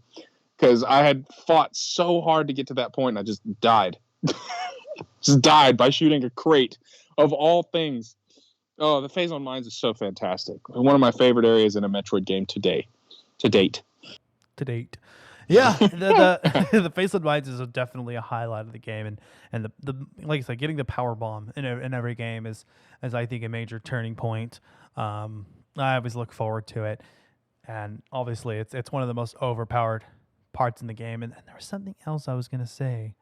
because I had fought so hard to get to that point, and I just died. Just died by shooting a crate of all things. Oh, the Phazon Mines is so fantastic. One of my favorite areas in a Metroid game to date. Yeah, the Faceless Mines is definitely a highlight of the game, and the like I said, getting the power bomb in every game is I think a major turning point. I always look forward to it, and obviously it's one of the most overpowered parts in the game. And there was something else I was gonna say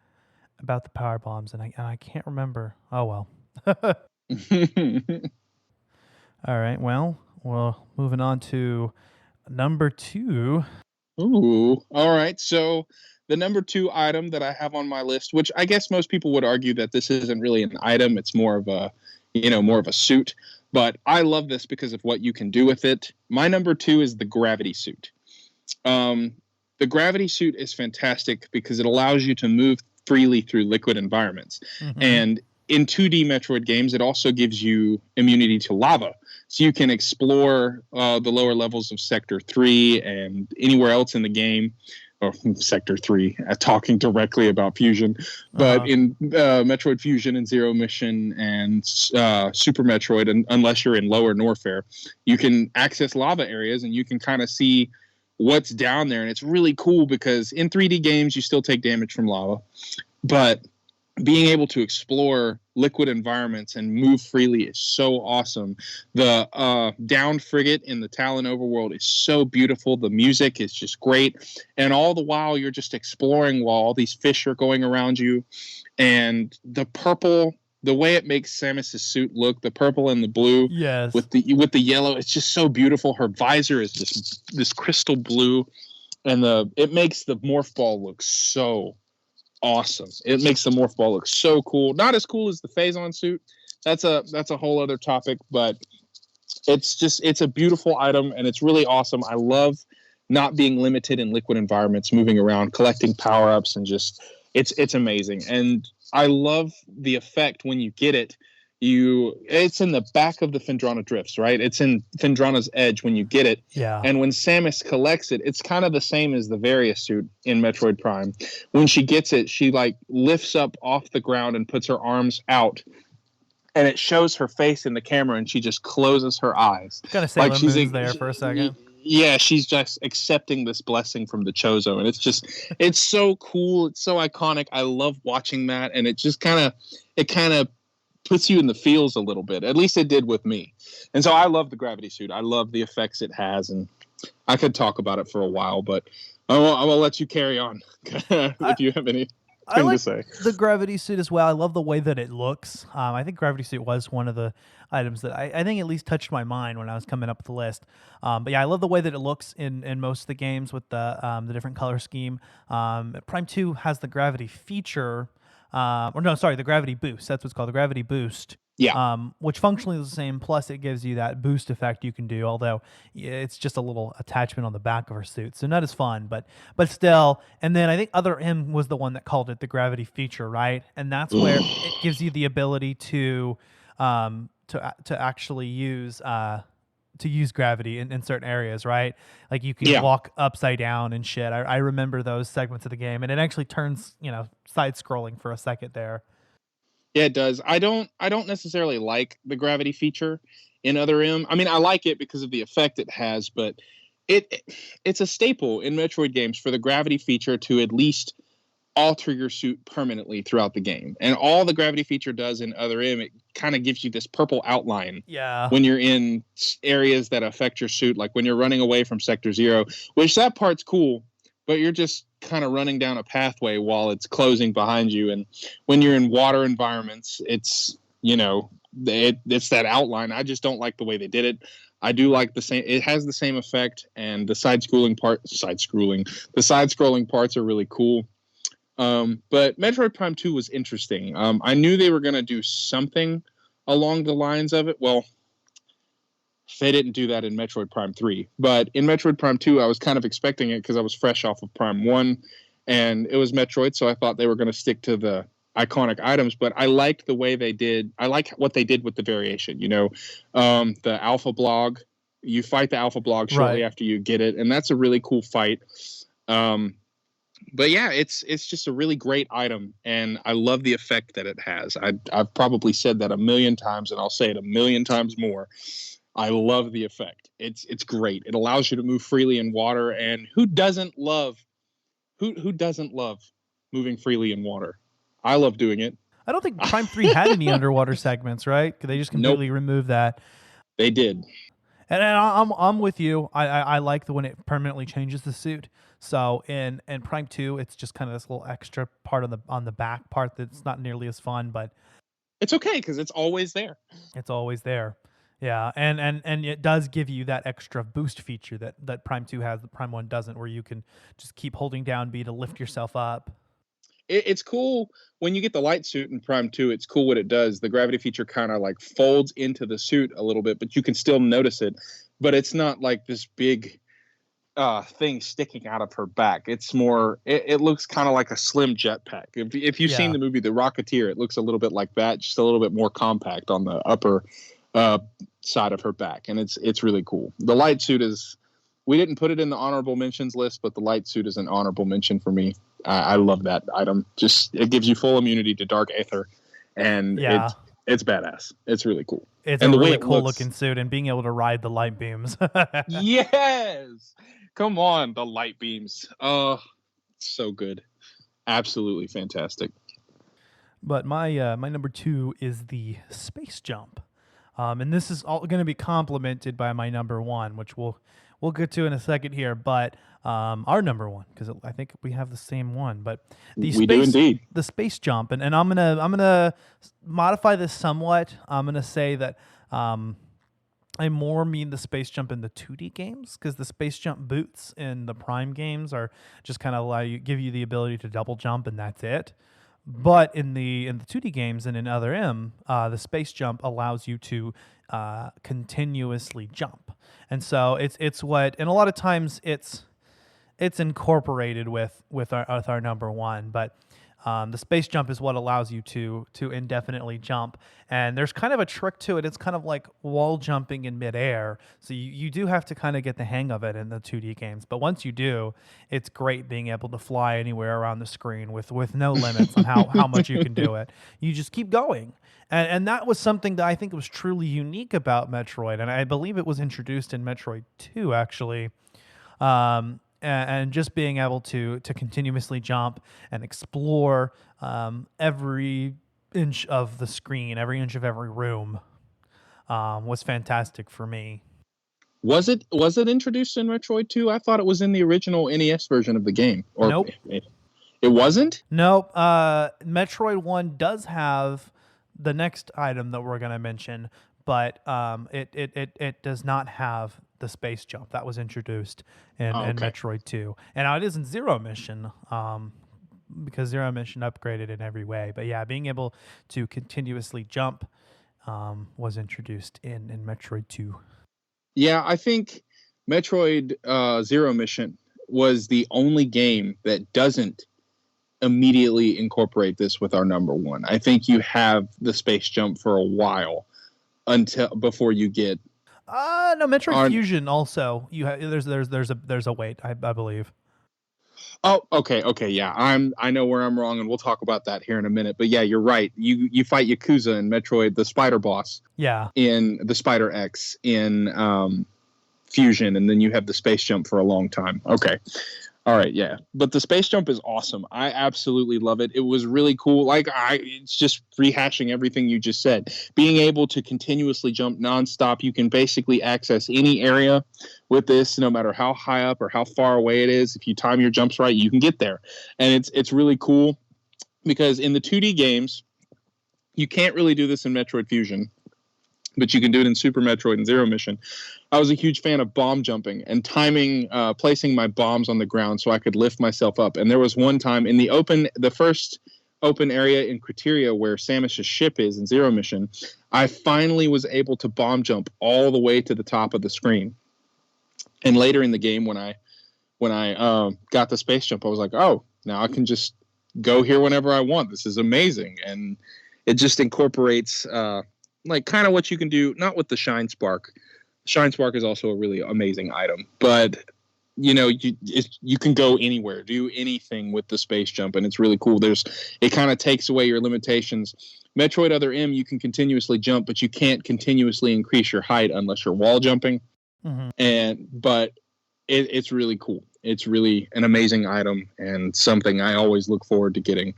about the power bombs, and I can't remember. Oh well. All right. Well, moving on to number 2. Ooh, all right. So the number 2 item that I have on my list, which I guess most people would argue that this isn't really an item, it's more of a, more of a suit. But I love this because of what you can do with it. My number 2 is the gravity suit. The gravity suit is fantastic because it allows you to move freely through liquid environments. Mm-hmm. And in 2D Metroid games, it also gives you immunity to lava. So you can explore the lower levels of Sector 3 and anywhere else in the game, or Sector 3, talking directly about Fusion. But in Metroid Fusion and Zero Mission and Super Metroid, and unless you're in Lower Norfair, you can access lava areas and you can kind of see what's down there. And it's really cool because in 3D games, you still take damage from lava. But being able to explore liquid environments and move freely is so awesome. The downed frigate in the Talon overworld is so beautiful. The music is just great. And all the while you're just exploring while all these fish are going around you. And the purple, the way it makes Samus's suit look, the purple and the blue, yes, with the yellow, it's just so beautiful. Her visor is this crystal blue, and it makes the morph ball look so awesome. It makes the morph ball look so cool. Not as cool as the Phazon suit. That's a whole other topic, but it's a beautiful item and it's really awesome. I love not being limited in liquid environments, moving around, collecting power-ups, and just it's amazing. And I love the effect when you get it. It's in the back of the Phendrana Drifts, right? It's in Phendrana's Edge when you get it. Yeah. And when Samus collects it, it's kind of the same as the Various suit in Metroid Prime. When she gets it, she lifts up off the ground and puts her arms out. And it shows her face in the camera and she just closes her eyes. Kind of Sailor Moon's there for a second. Yeah, she's just accepting this blessing from the Chozo. And it's so cool. It's so iconic. I love watching that. And it just kind of puts you in the feels a little bit. At least it did with me. And so I love the gravity suit. I love the effects it has, and I could talk about it for a while, but I will let you carry on if you have anything to say. The gravity suit as well. I love the way that it looks. I think gravity suit was one of the items that I think at least touched my mind when I was coming up with the list. But yeah, I love the way that it looks in most of the games with the different color scheme. Prime 2 has the gravity feature. The gravity boost. That's what's called, the gravity boost. Yeah. Which functionally is the same. Plus, it gives you that boost effect you can do. Although it's just a little attachment on the back of her suit, so not as fun, but still. And then I think Other M was the one that called it the gravity feature, right? And that's where it gives you the ability to actually use gravity in certain areas, right? Like you can walk upside down and shit. I remember those segments of the game, and it actually turns, side scrolling for a second there. Yeah, it does. I don't necessarily like the gravity feature in Other M. I mean, I like it because of the effect it has, but it's a staple in Metroid games for the gravity feature to at least alter your suit permanently throughout the game. And all the gravity feature does in Other M, it kind of gives you this purple outline when you're in areas that affect your suit, like when you're running away from Sector 0, which that part's cool, but you're just kind of running down a pathway while it's closing behind you. And when you're in water environments, it's that outline. I just don't like the way they did it. I do like it has the same effect, and the side-scrolling parts are really cool. But Metroid Prime 2 was interesting. I knew they were going to do something along the lines of it. Well, they didn't do that in Metroid Prime 3. But in Metroid Prime 2, I was kind of expecting it because I was fresh off of Prime 1, and it was Metroid, so I thought they were going to stick to the iconic items. But I liked the way they did. I like what they did with the variation. The Alpha Blog. You fight the Alpha Blog shortly after you get it, and that's a really cool fight. But yeah, it's just a really great item, and I love the effect that it has. I've probably said that a million times, and I'll say it a million times more. I love the effect. It's great. It allows you to move freely in water, and who doesn't love Who doesn't love moving freely in water? I love doing it. I don't think Prime 3 had any underwater segments, right? They just completely removed that. They did. And I'm with you. I like the when it permanently changes the suit. So in Prime 2, it's just kind of this little extra part on the back part that's not nearly as fun, but it's okay because it's always there. It's always there. Yeah, and it does give you that extra boost feature that Prime 2 has that Prime 1 doesn't, where you can just keep holding down B to lift yourself up. It's cool when you get the light suit in Prime 2. It's cool what it does. The gravity feature kind of like folds into the suit a little bit, but you can still notice it. But it's not like this big thing sticking out of her back. It's more, it looks kind of like a slim jetpack. If you've seen the movie The Rocketeer, it looks a little bit like that, just a little bit more compact on the upper side of her back. And it's really cool. The light suit is, we didn't put it in the honorable mentions list, but the light suit is an honorable mention for me. I love that item. Just, it gives you full immunity to dark aether, and it's badass. It's really cool. It's a really cool looking suit, and being able to ride the light beams. Yes, come on, the light beams. Oh, so good, absolutely fantastic. But my number 2 is the space jump, and this is all going to be complemented by my number 1, which we'll get to in a second here, but our number 1, because I think we have the same one. But we do indeed. The space jump, and I'm gonna modify this somewhat. I'm gonna say that I more mean the space jump in the 2D games, because the space jump boots in the Prime games are just kind of give you the ability to double jump, and that's it. But in the 2D games and in Other M, the space jump allows you to continuously jump, and so it's what, and a lot of times it's incorporated with our number 1, but the space jump is what allows you to indefinitely jump, and there's kind of a trick to it. It's kind of like wall jumping in midair, so you do have to kind of get the hang of it in the 2D games. But once you do, it's great being able to fly anywhere around the screen with no limits on how much you can do it. You just keep going. And that was something that I think was truly unique about Metroid, and I believe it was introduced in Metroid 2, actually. And just being able to continuously jump and explore every inch of the screen, every inch of every room, was fantastic for me. Was it introduced in Metroid 2? I thought it was in the original NES version of the game. Nope. It wasn't? Nope. Metroid 1 does have the next item that we're going to mention, but it does not have the space jump that was introduced in Metroid 2. And now it is in Zero Mission, because Zero Mission upgraded in every way. But yeah, being able to continuously jump was introduced in Metroid 2. Yeah, I think Metroid Zero Mission was the only game that doesn't immediately incorporate this with our number 1. I think you have the space jump for a while before you get no, Metroid Fusion also. You have there's a wait, I believe. Oh, okay, yeah. I know where I'm wrong, and we'll talk about that here in a minute. But yeah, you're right. You fight Yakuza in Metroid, the Spider Boss. Yeah. In the Spider X in Fusion, and then you have the space jump for a long time. Okay. All right, yeah. But the space jump is awesome. I absolutely love it. It was really cool. It's just rehashing everything you just said. Being able to continuously jump nonstop, you can basically access any area with this, no matter how high up or how far away it is. If you time your jumps right, you can get there. And it's really cool because in the 2D games, you can't really do this in Metroid Fusion, but you can do it in Super Metroid and Zero Mission. I was a huge fan of bomb jumping and timing, placing my bombs on the ground so I could lift myself up. And there was one time in the first open area in Criteria where Samus's ship is in Zero Mission, I finally was able to bomb jump all the way to the top of the screen. And later in the game, when I got the space jump, I was like, oh, now I can just go here whenever I want. This is amazing. And it just incorporates kind of what you can do, not with the Shine Spark. Shine Spark is also a really amazing item, but you can go anywhere, do anything with the space jump, and it's really cool. It kind of takes away your limitations. Metroid Other M, you can continuously jump, but you can't continuously increase your height unless you're wall jumping. Mm-hmm. But it's really cool. It's really an amazing item and something I always look forward to getting.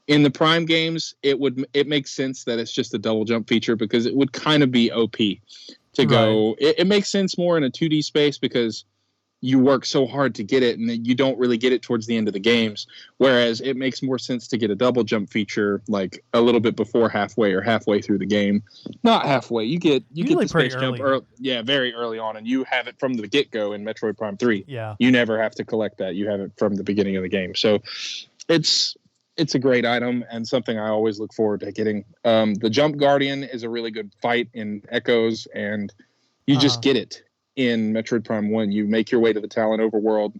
In the Prime games, it makes sense that it's just a double jump feature because it would kind of be OP to go. It makes sense more in a 2D space because you work so hard to get it and then you don't really get it towards the end of the games. Whereas it makes more sense to get a double jump feature like a little bit before halfway or halfway through the game. Not halfway. You get the space jump very early on, and you have it from the get-go in Metroid Prime 3. Yeah. You never have to collect that. You have it from the beginning of the game. So it's a great item and something I always look forward to getting. The Jump Guardian is a really good fight in Echoes, and you just get it in Metroid Prime 1. You make your way to the Talon overworld.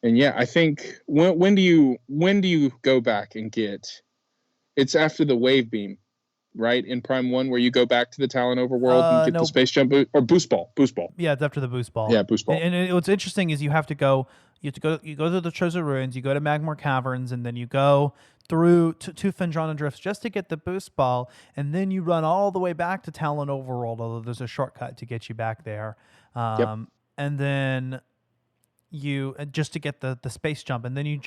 And yeah, I think when do you go back and get, it's after the wave beam, right? In Prime 1 where you go back to the Talon overworld and get the space jump boost ball. Yeah, it's after the boost ball. Yeah, boost ball. And what's interesting is you go to the Treasure Ruins, you go to Magmore Caverns, and then you go through to Fendrana Drifts just to get the boost ball, and then you run all the way back to Talon Overworld, although there's a shortcut to get you back there. And then you just to get the space jump, and then you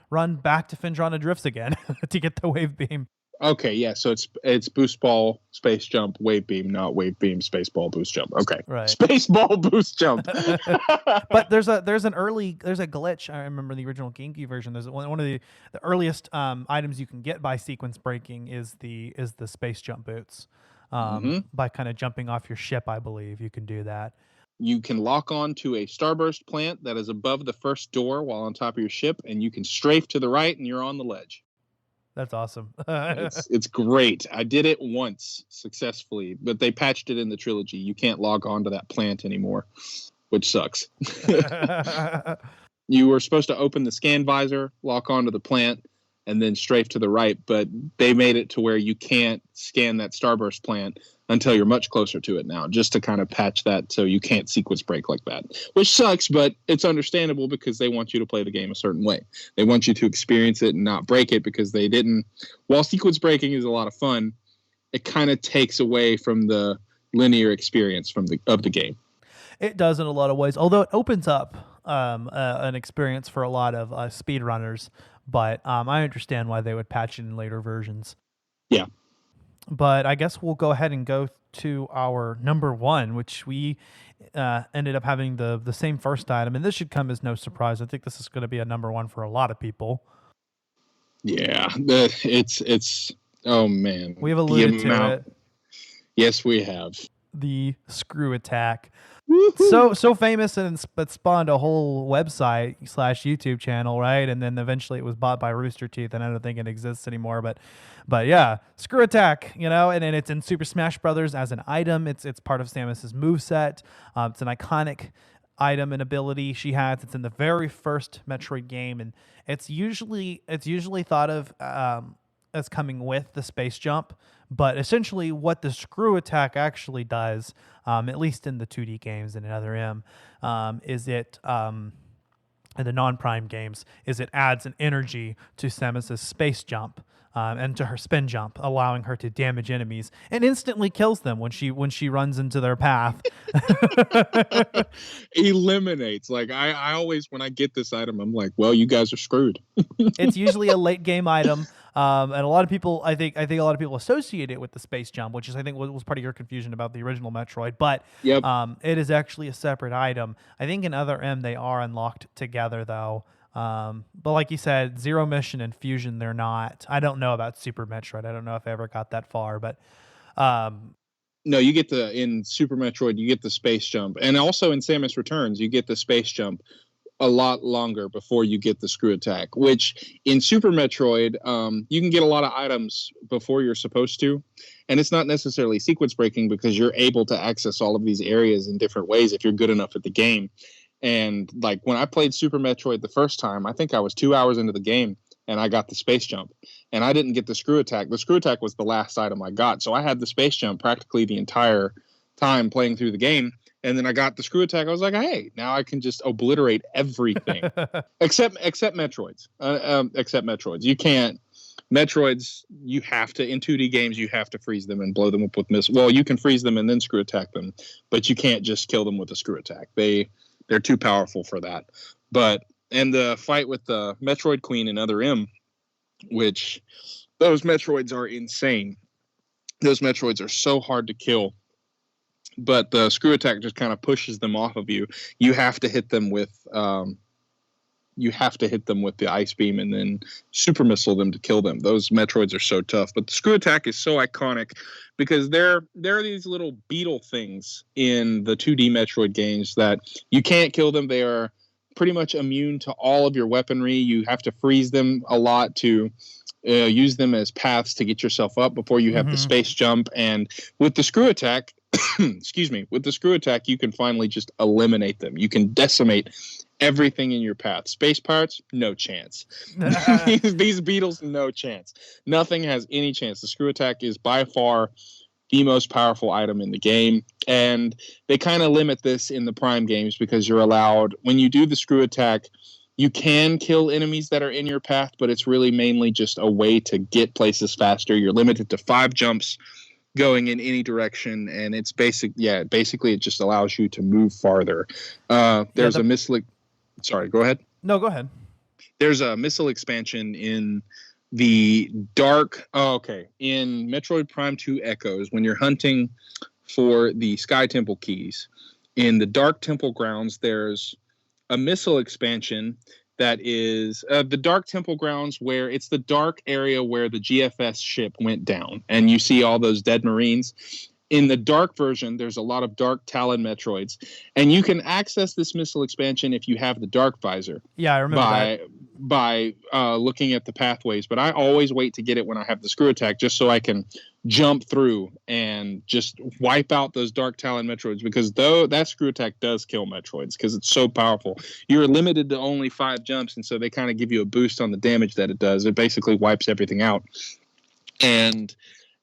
run back to Fendrana Drifts again to get the wave beam. Okay, yeah, so it's boost ball, space jump, wave beam, not wave beam, space ball, boost jump. Okay, right. Space ball, boost jump. But there's a glitch. I remember the original GameCube version. There's one of the earliest items you can get by sequence breaking is the space jump boots. By kind of jumping off your ship, I believe you can do that. You can lock on to a starburst plant that is above the first door while on top of your ship, and you can strafe to the right, and you're on the ledge. That's awesome. It's great. I did it once successfully, but they patched it in the trilogy. You can't log on to that plant anymore, which sucks. You were supposed to open the scan visor, lock onto the plant, and then strafe to the right, but they made it to where you can't scan that starburst plant until you're much closer to it now, just to kind of patch that so you can't sequence break like that, which sucks, but it's understandable because they want you to play the game a certain way. They want you to experience it and not break it because they didn't. While sequence breaking is a lot of fun, it kind of takes away from the linear experience of the game. It does in a lot of ways, although it opens up an experience for a lot of speedrunners, but I understand why they would patch it in later versions. Yeah. But I guess we'll go ahead and go to our number one, which we ended up having the same first item. And this should come as no surprise. I think this is going to be a number one for a lot of people. Yeah, it's oh, man. We have alluded to it. Yes, we have. The screw attack. Woo-hoo. So famous, and it spawned a whole website / YouTube channel, right? And then eventually it was bought by Rooster Teeth, and I don't think it exists anymore. But yeah, screw attack, and it's in Super Smash Brothers as an item. It's part of Samus's moveset. It's an iconic item and ability she has. It's in the very first Metroid game, and it's usually thought of as coming with the space jump. But essentially what the screw attack actually does, at least in the 2D games and in Other M, is it, in the non-Prime games, is it adds an energy to Samus's space jump and to her spin jump, allowing her to damage enemies and instantly kills them when she runs into their path. Eliminates. Like I always, when I get this item, I'm like, well, you guys are screwed. It's usually a late game item. And a lot of people, I think a lot of people associate it with the space jump, which is, I think, was part of your confusion about the original Metroid. But yep. It is actually a separate item. I think in Other M they are unlocked together, though. But like you said, Zero Mission and Fusion, they're not. I don't know about Super Metroid. I don't know if I ever got that far, but no, you get in Super Metroid, you get the space jump, and also in Samus Returns, you get the space jump a lot longer before you get the screw attack, which in Super Metroid, you can get a lot of items before you're supposed to. And it's not necessarily sequence breaking because you're able to access all of these areas in different ways if you're good enough at the game. And like when I played Super Metroid the first time, I think I was 2 hours into the game and I got the space jump and I didn't get the screw attack. The screw attack was the last item I got. So I had the space jump practically the entire time playing through the game. And then I got the screw attack. I was like, hey, now I can just obliterate everything except Metroids. Except Metroids. You can't. Metroids, you have to, in 2D games, you have to freeze them and blow them up with missiles. Well, you can freeze them and then screw attack them, but you can't just kill them with a screw attack. They're too powerful for that. But and the fight with the Metroid Queen and Other M, which those Metroids are insane. Those Metroids are so hard to kill, but the screw attack just kind of pushes them off of you. You have to hit them with the ice beam and then super missile them to kill them. Those Metroids are so tough, but the screw attack is so iconic because there are these little beetle things in the 2D Metroid games that you can't kill them. They are pretty much immune to all of your weaponry. You have to freeze them a lot to use them as paths to get yourself up before you have the space jump. And with the screw attack, with the screw attack, you can finally just eliminate them. You can decimate everything in your path. Space pirates, no chance. These beetles, no chance. Nothing has any chance. The screw attack is by far the most powerful item in the game. And they kind of limit this in the Prime games because you're allowed, when you do the screw attack, you can kill enemies that are in your path, but it's really mainly just a way to get places faster. You're limited to 5 jumps going in any direction, and it's basically it just allows you to move farther. There's a missile. Sorry, go ahead. No, go ahead. There's a missile expansion in the dark. In Metroid Prime 2 Echoes, when you're hunting for the Sky Temple keys in the Dark Temple grounds, there's a missile expansion that is the Dark Temple grounds, where it's the dark area where the GFS ship went down, and you see all those dead Marines. In the dark version, there's a lot of Dark Talon Metroids, and you can access this missile expansion if you have the Dark Visor. Yeah, I remember that. By looking at the pathways, but I always wait to get it when I have the screw attack, just so I can jump through and just wipe out those Dark Talon Metroids, because though that screw attack does kill Metroids because it's so powerful. You're limited to only 5 jumps, and so they kind of give you a boost on the damage that it does. It basically wipes everything out. And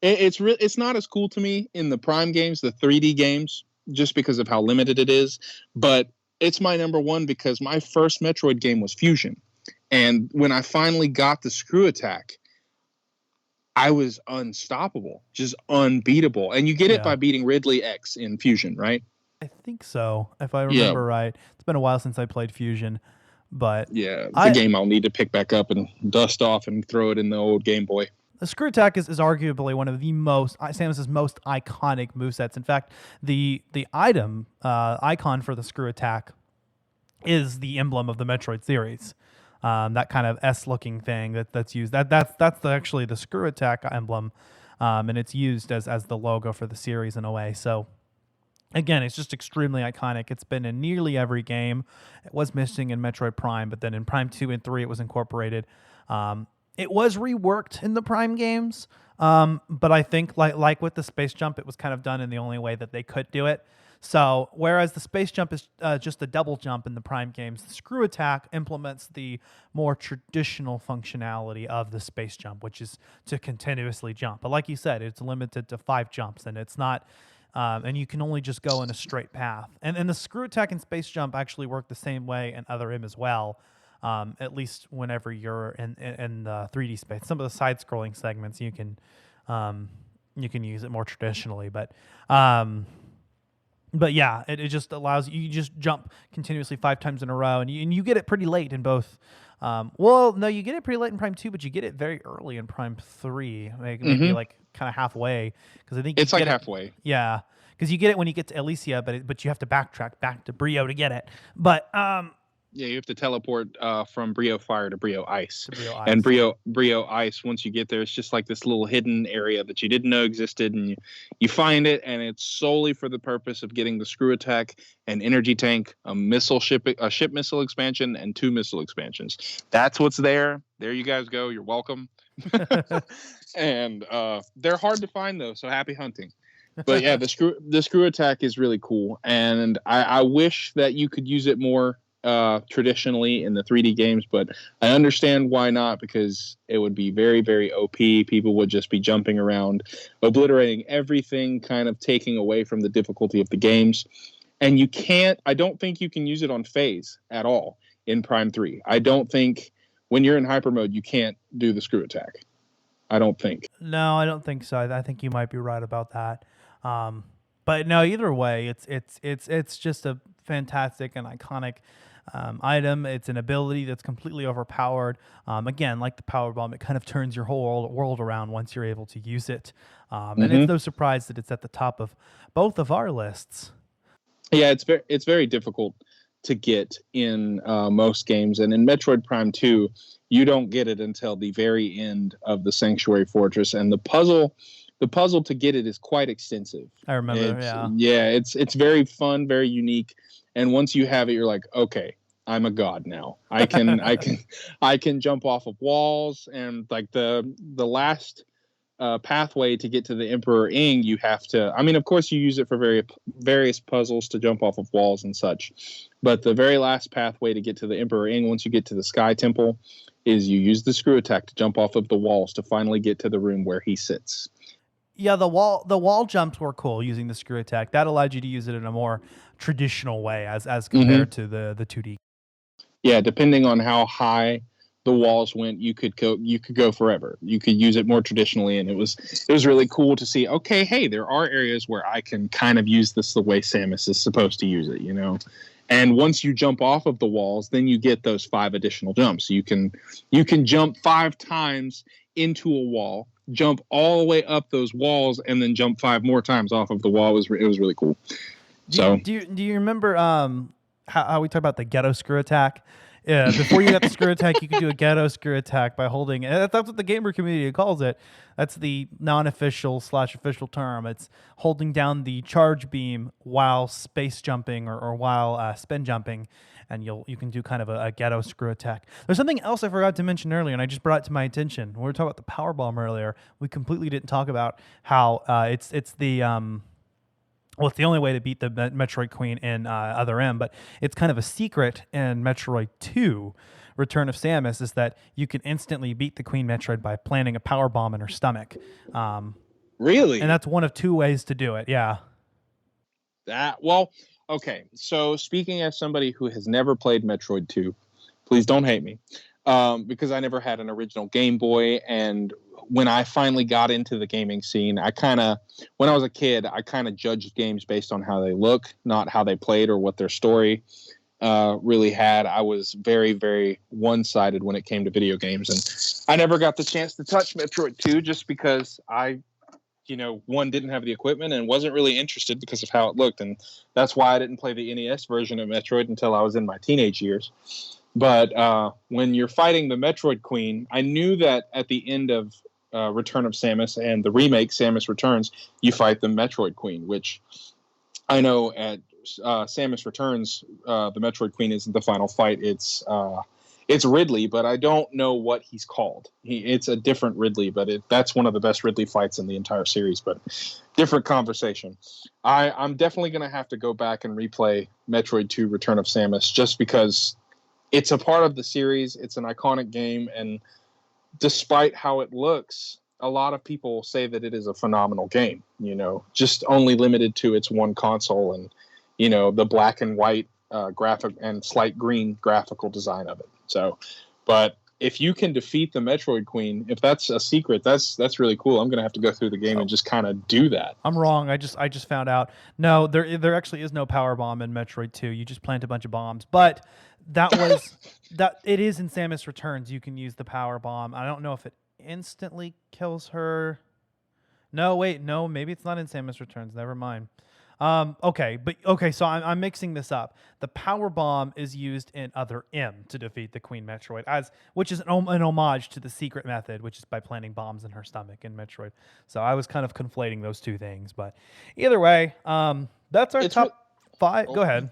it's not as cool to me in the Prime games, the 3D games, just because of how limited it is, but it's my number one because my first Metroid game was Fusion. And when I finally got the screw attack, I was unstoppable, just unbeatable. And you get it by beating Ridley X in Fusion, right? I think so, if I remember right. It's been a while since I played Fusion, but yeah, it's a game I'll need to pick back up and dust off and throw it in the old Game Boy. The screw attack is arguably one of the Samus's most iconic movesets. In fact, the icon for the screw attack is the emblem of the Metroid series. That kind of S-looking thing that's used. That's actually the screw attack emblem, and it's used as the logo for the series in a way. So again, it's just extremely iconic. It's been in nearly every game. It was missing in Metroid Prime, but then in Prime 2 and 3 it was incorporated. It was reworked in the Prime games, but I think like with the space jump, it was kind of done in the only way that they could do it. So whereas the space jump is just a double jump in the Prime games, the screw attack implements the more traditional functionality of the space jump, which is to continuously jump. But like you said, it's limited to 5 jumps, and it's not, and you can only just go in a straight path. And the screw attack and space jump actually work the same way in Other M as well. At least whenever you're in the 3D space. Some of the side-scrolling segments you can use it more traditionally, but yeah, it just allows you just jump continuously 5 times in a row, and you get it pretty late in both. You get it pretty late in Prime 2, but you get it very early in Prime 3, maybe like kind of halfway, because I think it's like halfway. Yeah, because you get it when you get to Elysia, but you have to backtrack back to Brio to get it. But yeah, you have to teleport from Brio Fire to Brio Ice. And Brio Ice, once you get there, it's just like this little hidden area that you didn't know existed, and you find it, and it's solely for the purpose of getting the screw attack, an energy tank, a ship missile expansion, and 2 missile expansions. That's what's there. There you guys go. You're welcome. And they're hard to find though, so happy hunting. But yeah, the screw attack is really cool, and I wish that you could use it more traditionally in the 3D games, but I understand why not, because it would be very, very OP. People would just be jumping around, obliterating everything, kind of taking away from the difficulty of the games. And I don't think you can use it on phase at all in Prime 3. I don't think when you're in hyper mode, you can't do the screw attack. I don't think. No, I don't think so. I think you might be right about that. But no, either way, it's just a fantastic and iconic item. It's an ability that's completely overpowered. Again, like the power bomb, it kind of turns your whole world around once you're able to use it. And it's no surprise that it's at the top of both of our lists. Yeah, it's very difficult to get in most games, and in Metroid Prime 2, you don't get it until the very end of the Sanctuary Fortress, and the puzzle to get it is quite extensive. I remember, it's very fun, very unique, and once you have it, you're like, okay, I'm a god now. I can jump off of walls, and like the last pathway to get to the Emperor Ing, you have to. I mean, of course, you use it for various puzzles to jump off of walls and such, but the very last pathway to get to the Emperor Ing, once you get to the Sky Temple, is you use the screw attack to jump off of the walls to finally get to the room where he sits. Yeah, the wall jumps were cool using the screw attack. That allowed you to use it in a more traditional way as compared to the 2D. Yeah, depending on how high the walls went, you could go forever. You could use it more traditionally, and it was really cool to see. Okay, hey, there are areas where I can kind of use this the way Samus is supposed to use it, you know. And once you jump off of the walls, then you get those 5 additional jumps. You can jump 5 times into a wall, jump all the way up those walls, and then jump 5 more times off of the wall. It was really cool. Do you remember how we talked about the ghetto screw attack? Yeah, before you got the screw attack, you could do a ghetto screw attack by holding. That's what the gamer community calls it. That's the non-official / official term. It's holding down the charge beam while space jumping or while spin jumping, and you can do kind of a ghetto screw attack. There's something else I forgot to mention earlier, and I just brought it to my attention. When we were talking about the power bomb earlier, we completely didn't talk about how it's the well, it's the only way to beat the Metroid Queen in Other M, but it's kind of a secret in Metroid 2, Return of Samus, is that you can instantly beat the Queen Metroid by planting a power bomb in her stomach. Really? And that's one of 2 ways to do it, yeah. Okay. So speaking as somebody who has never played Metroid 2, please don't hate me, because I never had an original Game Boy, and when I finally got into the gaming scene, when I was a kid, I kind of judged games based on how they look, not how they played or what their story really had. I was very, very one-sided when it came to video games, and I never got the chance to touch Metroid 2 just because I, one, didn't have the equipment and wasn't really interested because of how it looked, and that's why I didn't play the NES version of Metroid until I was in my teenage years. But when you're fighting the Metroid Queen, I knew that at the end of Return of Samus and the remake Samus Returns, you fight the Metroid Queen, which I know at Samus Returns, the Metroid Queen isn't the final fight. It's Ridley, but I don't know what he's called. It's a different Ridley, but that's one of the best Ridley fights in the entire series, but different conversation. I'm definitely going to have to go back and replay Metroid 2 Return of Samus just because it's a part of the series. It's an iconic game, and despite how it looks, a lot of people say that it is a phenomenal game, just only limited to its one console and, the black and white graphic and slight green graphical design of it. So, but if you can defeat the Metroid Queen, if that's a secret, that's really cool. I'm going to have to go through the game and just kind of do that. I'm wrong. I just found out. No, there actually is no power bomb in Metroid 2. You just plant a bunch of bombs. But that was that it is in Samus Returns. You can use the power bomb. I don't know if it instantly kills her. No, wait, no, maybe it's not in Samus Returns. Never mind. Okay, so I'm mixing this up. The power bomb is used in Other M to defeat the Queen Metroid, which is an homage to the secret method, which is by planting bombs in her stomach in Metroid. So I was kind of conflating those 2 things, but either way, that's our top 5. Go ahead.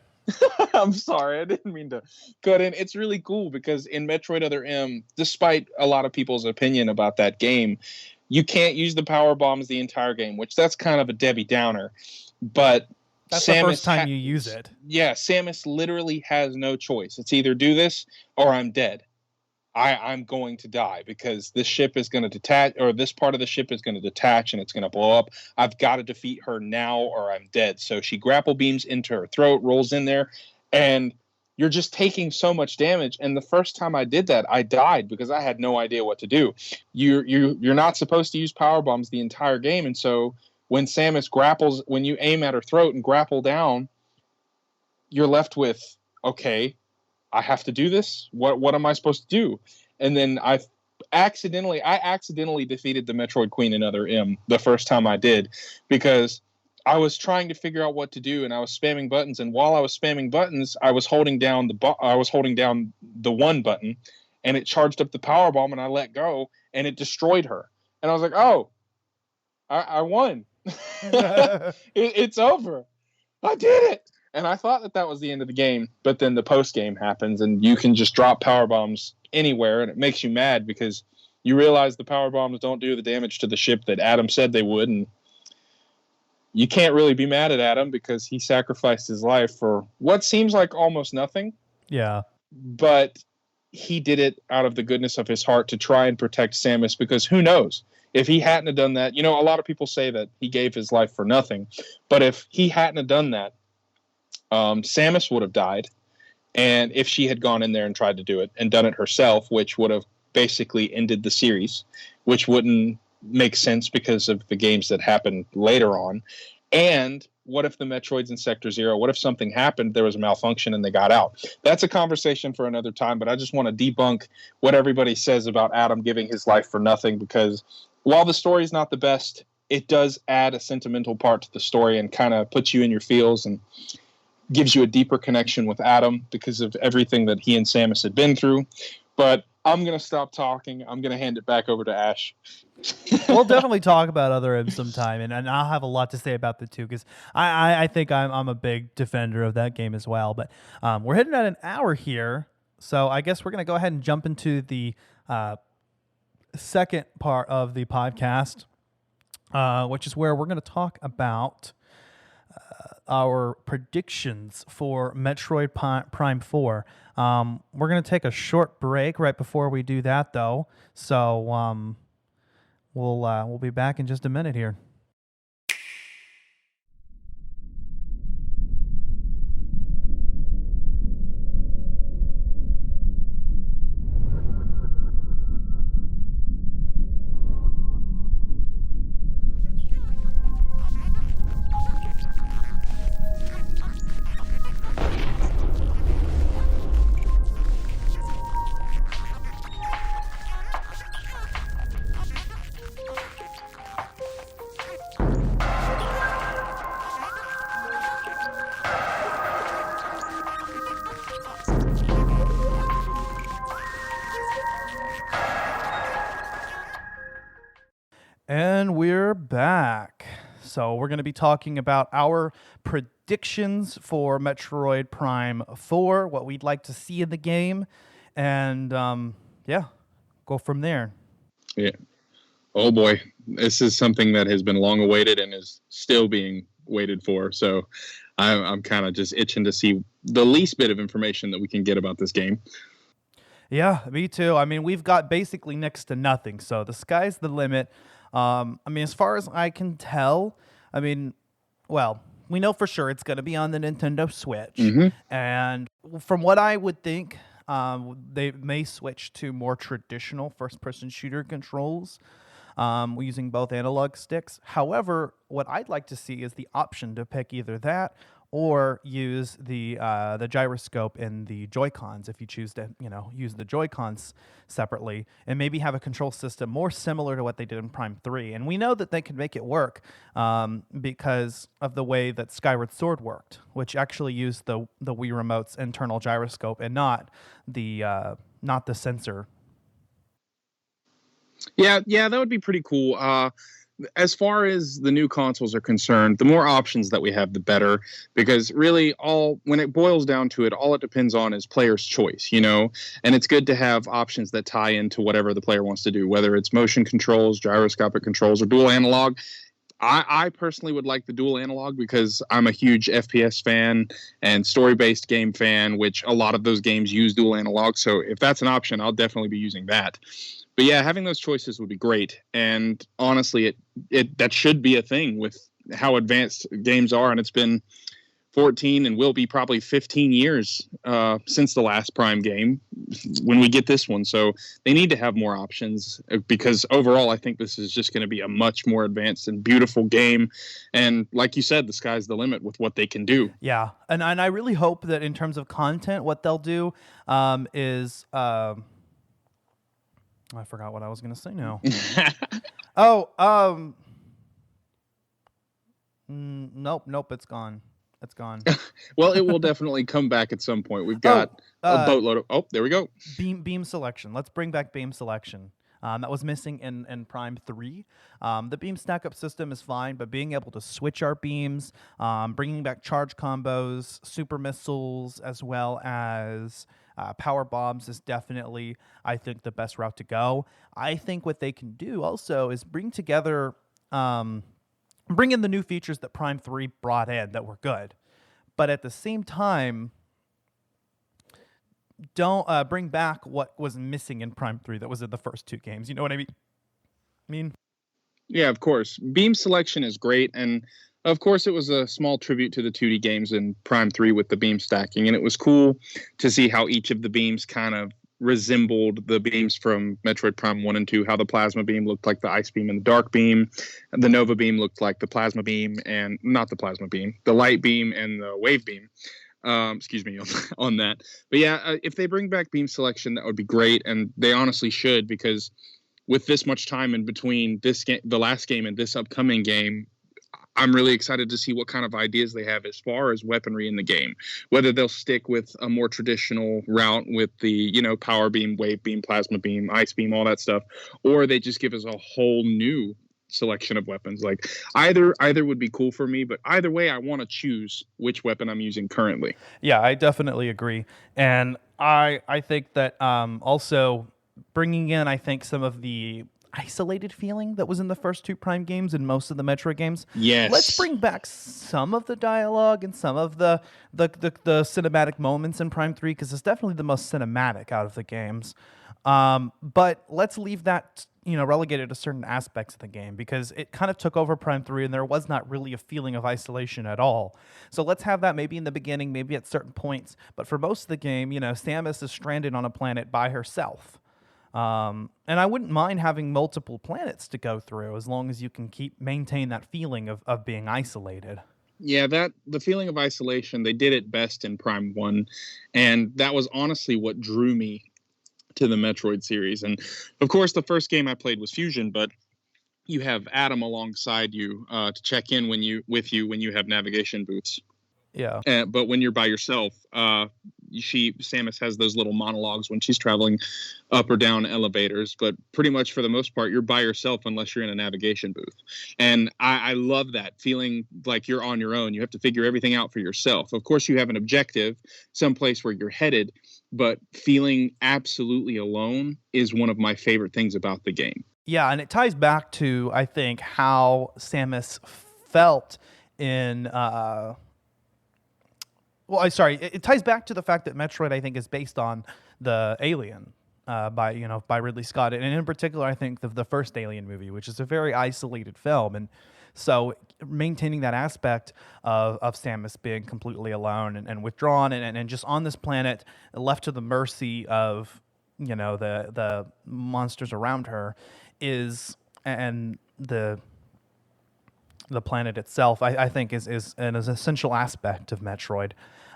I'm sorry, I didn't mean to cut in. It's really cool because in Metroid Other M, despite a lot of people's opinion about that game, you can't use the power bombs the entire game, which that's kind of a Debbie Downer. But that's the first time you use it. Yeah, Samus literally has no choice. It's either do this or I'm dead. I'm going to die because this ship is going to detach, or this part of the ship is going to detach and it's going to blow up. I've got to defeat her now or I'm dead. So she grapple beams into her throat, rolls in there, and you're just taking so much damage. And the first time I did that, I died because I had no idea what to do. You're not supposed to use power bombs the entire game, and so when Samus grapples, when you aim at her throat and grapple down, you're left with, okay, I have to do this. What am I supposed to do? And then I accidentally defeated the Metroid Queen in Other M the first time I did, because I was trying to figure out what to do, and I was spamming buttons. And while I was spamming buttons, I was holding down the one button, and it charged up the power bomb, and I let go, and it destroyed her. And I was like, oh, I won. It's over. I did it. And I thought that was the end of the game, but then the post game happens, and you can just drop power bombs anywhere, and it makes you mad because you realize the power bombs don't do the damage to the ship that Adam said they would, and you can't really be mad at Adam because he sacrificed his life for what seems like almost nothing. Yeah. But he did it out of the goodness of his heart to try and protect Samus, because who knows? If he hadn't have done that, a lot of people say that he gave his life for nothing, but if he hadn't have done that, Samus would have died. And if she had gone in there and tried to do it and done it herself, which would have basically ended the series, which wouldn't make sense because of the games that happened later on. And what if the Metroids in Sector Zero, what if something happened, there was a malfunction and they got out? That's a conversation for another time, but I just want to debunk what everybody says about Adam giving his life for nothing, because while the story is not the best, it does add a sentimental part to the story and kind of puts you in your feels and gives you a deeper connection with Adam because of everything that he and Samus had been through. But I'm going to stop talking. I'm going to hand it back over to Ash. We'll definitely talk about Other M sometime, and I'll have a lot to say about the two, because I think I'm a big defender of that game as well. But we're hitting at an hour here, so I guess we're going to go ahead and jump into the second part of the podcast, which is where we're going to talk about our predictions for Metroid Prime 4. We're going to take a short break right before we do that, though. So we'll be back in just a minute here. And we're back. So we're going to be talking about our predictions for Metroid Prime 4, what we'd like to see in the game, and go from there. Yeah. Oh boy, this is something that has been long awaited and is still being waited for. So I'm kind of just itching to see the least bit of information that we can get about this game. Yeah, me too. I mean, we've got basically next to nothing, so the sky's the limit. As far as I can tell, we know for sure it's going to be on the Nintendo Switch. Mm-hmm. And from what I would think, they may switch to more traditional first-person shooter controls, using both analog sticks. However, what I'd like to see is the option to pick either that or use the gyroscope and the Joy-Cons if you choose to, use the Joy-Cons separately, and maybe have a control system more similar to what they did in Prime 3. And we know that they can make it work because of the way that Skyward Sword worked, which actually used the Wii Remote's internal gyroscope and not the sensor. Yeah, that would be pretty cool. As far as the new consoles are concerned, the more options that we have, the better, because really when it boils down to it, all it depends on is player's choice, and it's good to have options that tie into whatever the player wants to do, whether it's motion controls, gyroscopic controls, or dual analog. I personally would like the dual analog because I'm a huge FPS fan and story-based game fan, which a lot of those games use dual analog. So if that's an option, I'll definitely be using that. But yeah, having those choices would be great. And honestly, that should be a thing with how advanced games are. And it's been 14 and will be probably 15 years since the last Prime game when we get this one. So they need to have more options because overall, I think this is just going to be a much more advanced and beautiful game. And like you said, the sky's the limit with what they can do. Yeah, and I really hope that in terms of content, what they'll do is I forgot what I was going to say now. Nope, it's gone. It's gone. Well, it will definitely come back at some point. We've got a boatload of... Oh, there we go. Beam selection. Let's bring back beam selection. That was missing in Prime 3. The beam stack-up system is fine, but being able to switch our beams, bringing back charge combos, super missiles, as well as power bombs is definitely, I think, the best route to go. I think what they can do also is bring together... bring in the new features that Prime 3 brought in that were good. But at the same time, don't bring back what was missing in Prime 3 that was in the first 2 games. You know what I mean? Yeah, of course. Beam selection is great. And of course, it was a small tribute to the 2D games in Prime 3 with the beam stacking. And it was cool to see how each of the beams kind of resembled the beams from Metroid Prime 1 and 2, how the plasma beam looked like the ice beam and the dark beam. The Nova beam looked like the plasma beam and not the plasma beam, the light beam and the wave beam. Excuse me on that. But yeah, if they bring back beam selection, that would be great. And they honestly should, because with this much time in between this game, the last game and this upcoming game, I'm really excited to see what kind of ideas they have as far as weaponry in the game, whether they'll stick with a more traditional route with the, power beam, wave beam, plasma beam, ice beam, all that stuff, or they just give us a whole new selection of weapons. Like either would be cool for me, but either way, I want to choose which weapon I'm using currently. Yeah, I definitely agree. And I think that also bringing in, I think, some of the isolated feeling that was in the first 2 Prime games and most of the Metroid games. Yes. Let's bring back some of the dialogue and some of the cinematic moments in Prime 3, because it's definitely the most cinematic out of the games. But let's leave that, relegated to certain aspects of the game, because it kind of took over Prime 3 and there was not really a feeling of isolation at all. So let's have that maybe in the beginning, maybe at certain points. But for most of the game, Samus is stranded on a planet by herself. And I wouldn't mind having multiple planets to go through as long as you can maintain that feeling of being isolated. Yeah, the feeling of isolation, they did it best in Prime 1. And that was honestly what drew me to the Metroid series. And of course, the first game I played was Fusion, but you have Adam alongside you to check in when you have navigation booths. Yeah. But when you're by yourself, Samus has those little monologues when she's traveling up or down elevators. But pretty much for the most part, you're by yourself unless you're in a navigation booth. And I love that feeling like you're on your own. You have to figure everything out for yourself. Of course, you have an objective, someplace where you're headed, but feeling absolutely alone is one of my favorite things about the game. Yeah, and it ties back to, I think, how Samus felt in... It ties back to the fact that Metroid, I think, is based on the Alien by Ridley Scott, and in particular, I think the first Alien movie, which is a very isolated film, and so maintaining that aspect of Samus being completely alone and withdrawn and just on this planet, left to the mercy of the monsters around her, and the planet itself, I think, is an essential aspect of Metroid.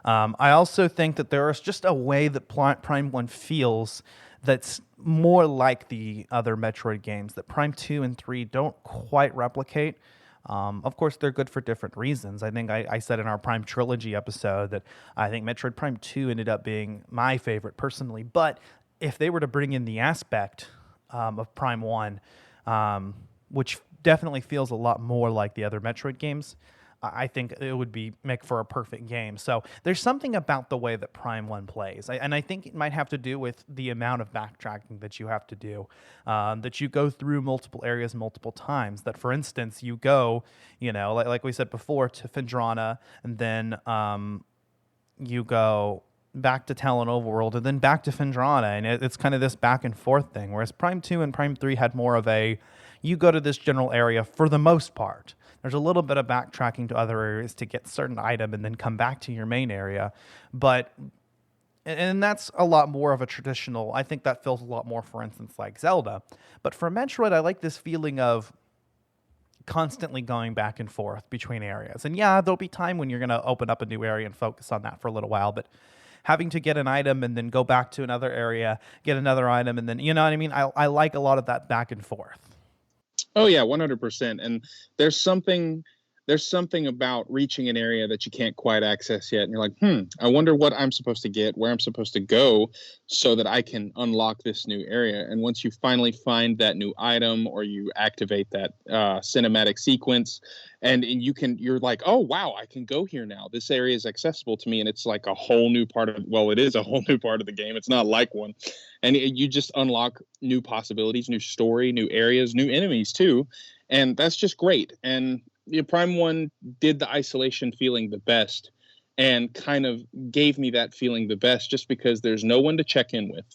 I also think that there is just a way that Prime 1 feels that's more like the other Metroid games that Prime 2 and 3 don't quite replicate. Of course, they're good for different reasons. I think I said in our Prime Trilogy episode that I think Metroid Prime 2 ended up being my favorite personally, but if they were to bring in the aspect of Prime 1, which definitely feels a lot more like the other Metroid games, I think it would make for a perfect game. So there's something about the way that Prime 1 plays. And I think it might have to do with the amount of backtracking that you have to do, that you go through multiple areas multiple times. That, for instance, you go, like we said before, to Phendrana, and then you go back to Talon Overworld, and then back to Phendrana. And it's kind of this back and forth thing, whereas Prime 2 and Prime 3 had more of you go to this general area for the most part. There's a little bit of backtracking to other areas to get certain item and then come back to your main area. But and that's a lot more of a traditional, I think that feels a lot more, for instance, like Zelda. But for Metroid, I like this feeling of constantly going back and forth between areas. And yeah, there'll be time when you're going to open up a new area and focus on that for a little while, but having to get an item and then go back to another area, get another item, and then, you know what I mean? I like a lot of that back and forth. Oh yeah, 100%. And there's something about reaching an area that you can't quite access yet. And you're like, I wonder what I'm supposed to get, where I'm supposed to go so that I can unlock this new area. And once you finally find that new item or you activate that cinematic sequence and you're like, oh, wow, I can go here now. This area is accessible to me. And it's like a whole new part of, well, it is a whole new part of the game. It's not like one. And you just unlock new possibilities, new story, new areas, new enemies too. And that's just great. And Prime 1 did the isolation feeling the best and kind of gave me that feeling the best just because there's no one to check in with.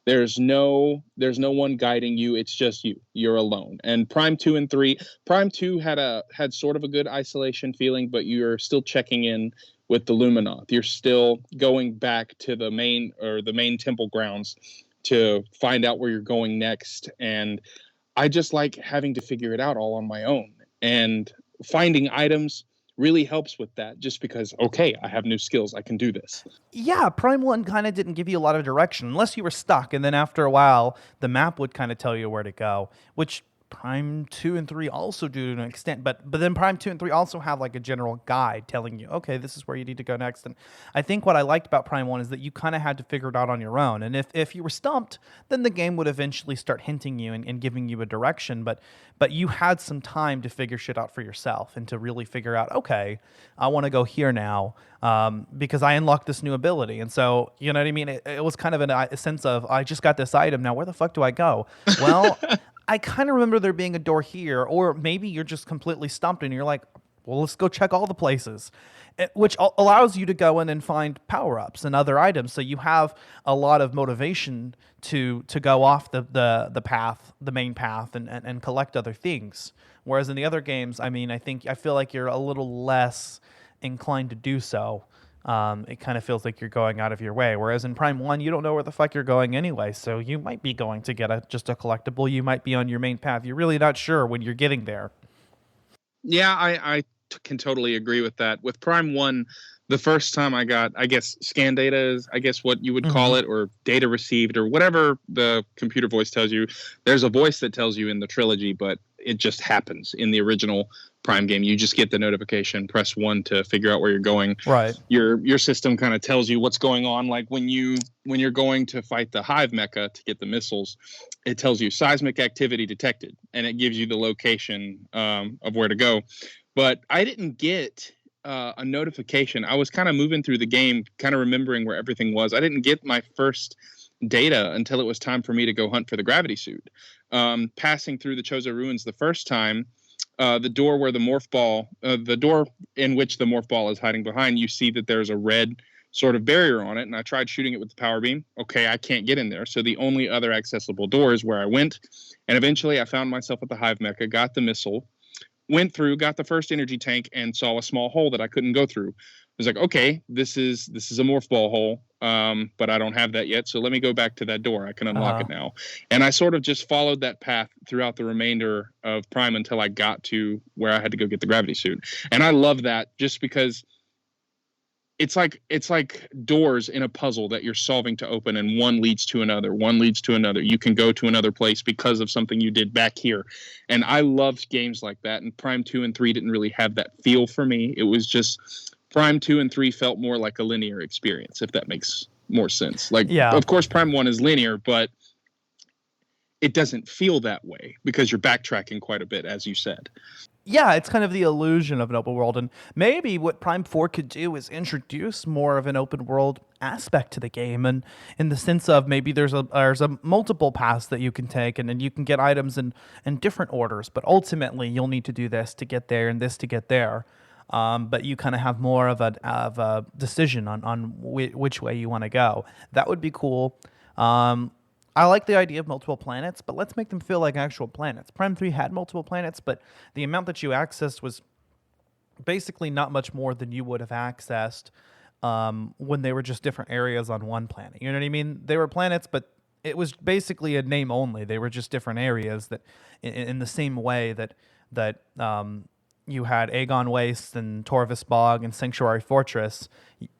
There's no one guiding you. It's just you. You're alone. And Prime 2 and 3, Prime 2 had sort of a good isolation feeling, but you're still checking in with the Luminoth. You're still going back to the main temple grounds to find out where you're going next. And I just like having to figure it out all on my own. And finding items really helps with that just because, okay, I have new skills. I can do this. Yeah, Prime 1 kind of didn't give you a lot of direction unless you were stuck. And then after a while, the map would kind of tell you where to go, which Prime 2 and 3 also do to an extent, but then Prime 2 and 3 also have like a general guide telling you, okay, this is where you need to go next. And I think what I liked about Prime 1 is that you kind of had to figure it out on your own. And if you were stumped, then the game would eventually start hinting you and giving you a direction, but you had some time to figure shit out for yourself and to really figure out, okay, I want to go here now because I unlocked this new ability. And so, you know what I mean? It was kind of a sense of, I just got this item, now where the fuck do I go? Well, I kind of remember there being a door here, or maybe you're just completely stumped and you're like, well, let's go check all the places, which allows you to go in and find power-ups and other items. So you have a lot of motivation to go off the path, the main path, and collect other things. Whereas in the other games, I mean, I feel like you're a little less inclined to do so. It kind of feels like you're going out of your way. Whereas in Prime 1, you don't know where the fuck you're going anyway. So you might be going to get just a collectible. You might be on your main path. You're really not sure when you're getting there. Yeah, I can totally agree with that. With Prime 1, the first time I got, I guess, scan data is, I guess, what you would call it, or data received, or whatever the computer voice tells you. There's a voice that tells you in the trilogy, but it just happens in the original Prime game. You just get the notification, press 1 to figure out where you're going. Right. Your system kind of tells you what's going on. Like when you're going to fight the Hive mecha to get the missiles, it tells you seismic activity detected, and it gives you the location of where to go. But I didn't get a notification. I was kind of moving through the game, kind of remembering where everything was. I didn't get my first data until it was time for me to go hunt for the gravity suit. Passing through the Chozo Ruins the first time, the door where the morph ball, the door in which the morph ball is hiding behind, you see that there's a red sort of barrier on it. And I tried shooting it with the power beam. Okay, I can't get in there. So the only other accessible door is where I went. And eventually I found myself at the Hive mecha, got the missile, went through, got the first energy tank, and saw a small hole that I couldn't go through. I was like, okay, this is a morph ball hole, but I don't have that yet. So let me go back to that door. I can unlock it now. And I sort of just followed that path throughout the remainder of Prime until I got to where I had to go get the gravity suit. And I love that just because it's like doors in a puzzle that you're solving to open, and one leads to another. You can go to another place because of something you did back here. And I loved games like that. And Prime 2 and 3 didn't really have that feel for me. It was just Prime 2 and 3 felt more like a linear experience, if that makes more sense. Like, yeah. Of course, Prime 1 is linear, but it doesn't feel that way because you're backtracking quite a bit, as you said. Yeah, it's kind of the illusion of an open world. And maybe what Prime 4 could do is introduce more of an open world aspect to the game. And in the sense of maybe there's a multiple paths that you can take, and then you can get items in different orders. But ultimately, you'll need to do this to get there and this to get there. But you kind of have more of a decision on which way you want to go. That would be cool. I like the idea of multiple planets, but let's make them feel like actual planets. Prime 3 had multiple planets, but the amount that you accessed was basically not much more than you would have accessed when they were just different areas on one planet. You know what I mean? They were planets, but it was basically a name only. They were just different areas that, in the same way that you had Aegon Waste and Torvis Bog and Sanctuary Fortress.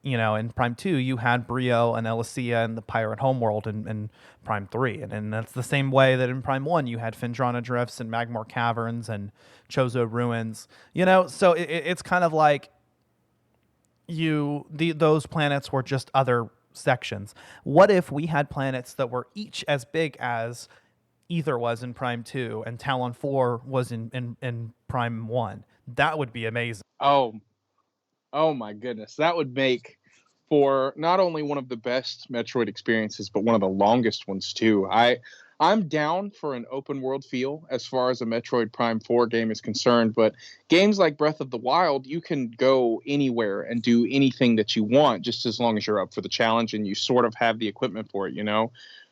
You know, in Prime 2, you had Brio and Elysia and the Pirate Homeworld in Prime 3. And that's the same way that in Prime 1, you had Findrana Drifts and Magmore Caverns and Chozo Ruins. You know, so it's kind of like those planets were just other sections. What if we had planets that were each as big as Ether was in Prime 2 and Talon 4 was in Prime 1? That would be amazing. Oh my goodness. That would make for not only one of the best Metroid experiences, but one of the longest ones too. I'm down for an open world feel as far as a Metroid Prime 4 game is concerned, but games like Breath of the Wild, you can go anywhere and do anything that you want just as long as you're up for the challenge and you sort of have the equipment for it, you know?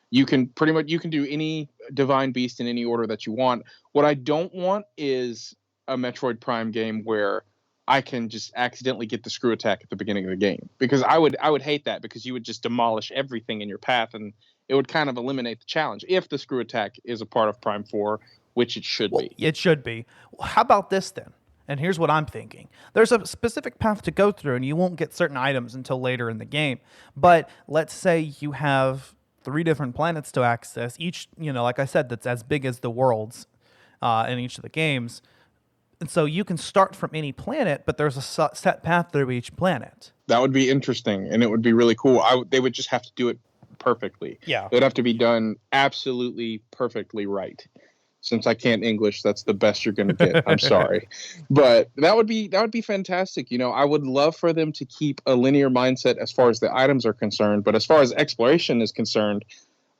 You can do any divine beast in any order that you want. What I don't want is a Metroid Prime game where I can just accidentally get the screw attack at the beginning of the game, because I would hate that, because you would just demolish everything in your path and it would kind of eliminate the challenge if the screw attack is a part of Prime 4, which it should be. It should be. How about this then? And here's what I'm thinking. There's a specific path to go through and you won't get certain items until later in the game. But let's say you have 3 different planets to access, each, you know, like I said, that's as big as the worlds in each of the games. And so you can start from any planet, but there's a set path through each planet. That would be interesting, and it would be really cool. They would just have to do it perfectly. Yeah. It would have to be done absolutely perfectly right. Since I can't English, that's the best you're going to get. I'm sorry. But that would be fantastic. You know, I would love for them to keep a linear mindset as far as the items are concerned, but as far as exploration is concerned,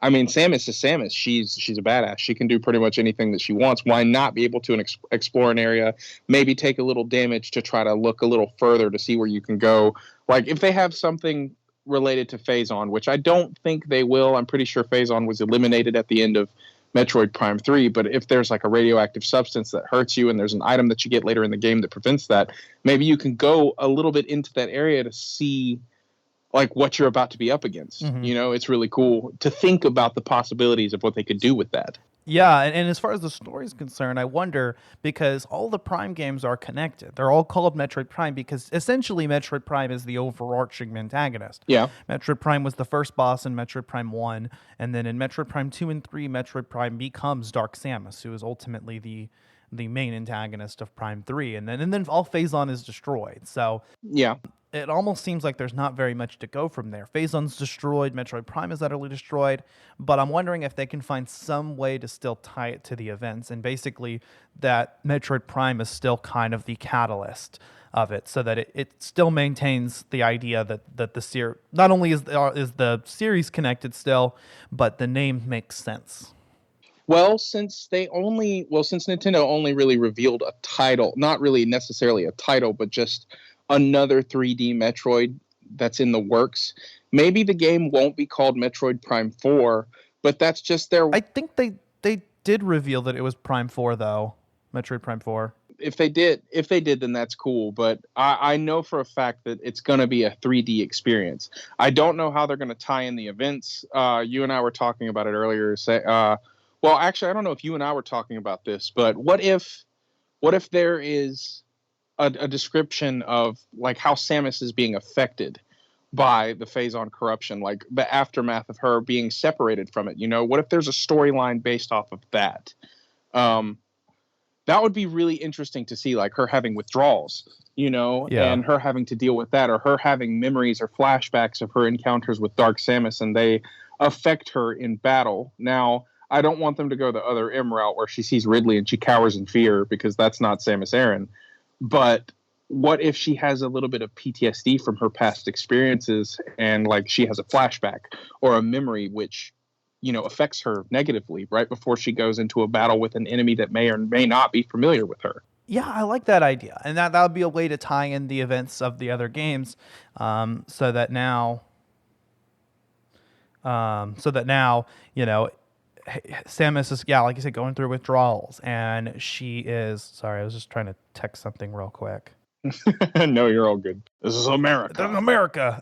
I mean, Samus is Samus. She's a badass. She can do pretty much anything that she wants. Why not be able to explore an area, maybe take a little damage to try to look a little further to see where you can go? Like, if they have something related to Phazon, which I don't think they will. I'm pretty sure Phazon was eliminated at the end of Metroid Prime 3, but if there's like a radioactive substance that hurts you and there's an item that you get later in the game that prevents that, maybe you can go a little bit into that area to see like what you're about to be up against. Mm-hmm. You know, it's really cool to think about the possibilities of what they could do with that. Yeah, and as far as the story is concerned, I wonder, because all the Prime games are connected. They're all called Metroid Prime because essentially Metroid Prime is the overarching antagonist. Yeah. Metroid Prime was the first boss in Metroid Prime 1, and then in Metroid Prime 2 and 3, Metroid Prime becomes Dark Samus, who is ultimately the main antagonist of Prime 3, and then all Phazon is destroyed. So yeah. It almost seems like there's not very much to go from there. Phazon's destroyed, Metroid Prime is utterly destroyed, but I'm wondering if they can find some way to still tie it to the events, and basically that Metroid Prime is still kind of the catalyst of it, so that it still maintains the idea that the series, not only is the series connected still, but the name makes sense. Well, since Nintendo only really revealed a title, not really necessarily a title, but just another 3D Metroid that's in the works, maybe the game won't be called Metroid Prime 4, but that's just their... I think they did reveal that it was Prime 4, though. Metroid Prime 4. If they did, then that's cool, but I know for a fact that it's going to be a 3D experience. I don't know how they're going to tie in the events. You and I were talking about it earlier. Well, actually, I don't know if you and I were talking about this, but what if there is a description of like how Samus is being affected by the Phazon corruption, like the aftermath of her being separated from it? You know, what if there's a storyline based off of that? That would be really interesting to see, like her having withdrawals, you know, and her having to deal with that, or her having memories or flashbacks of her encounters with Dark Samus, and they affect her in battle. Now, I don't want them to go the other M route where she sees Ridley and she cowers in fear, because that's not Samus Aran. But what if she has a little bit of PTSD from her past experiences, and like she has a flashback or a memory which, you know, affects her negatively right before she goes into a battle with an enemy that may or may not be familiar with her? Yeah, I like that idea. And that would be a way to tie in the events of the other games, so that now, you know, Samus is, like you said, going through withdrawals, and she is... Sorry, I was just trying to text something real quick. No, you're all good. This is America. America.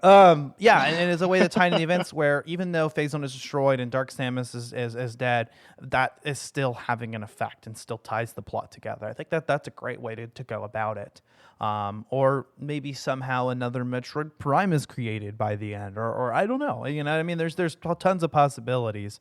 Yeah, and it's a way to tie in the events where even though Phase 1 is destroyed and Dark Samus is dead, that is still having an effect and still ties the plot together. I think that's a great way to go about it. Or maybe somehow another Metroid Prime is created by the end, or I don't know. You know what I mean? There's tons of possibilities.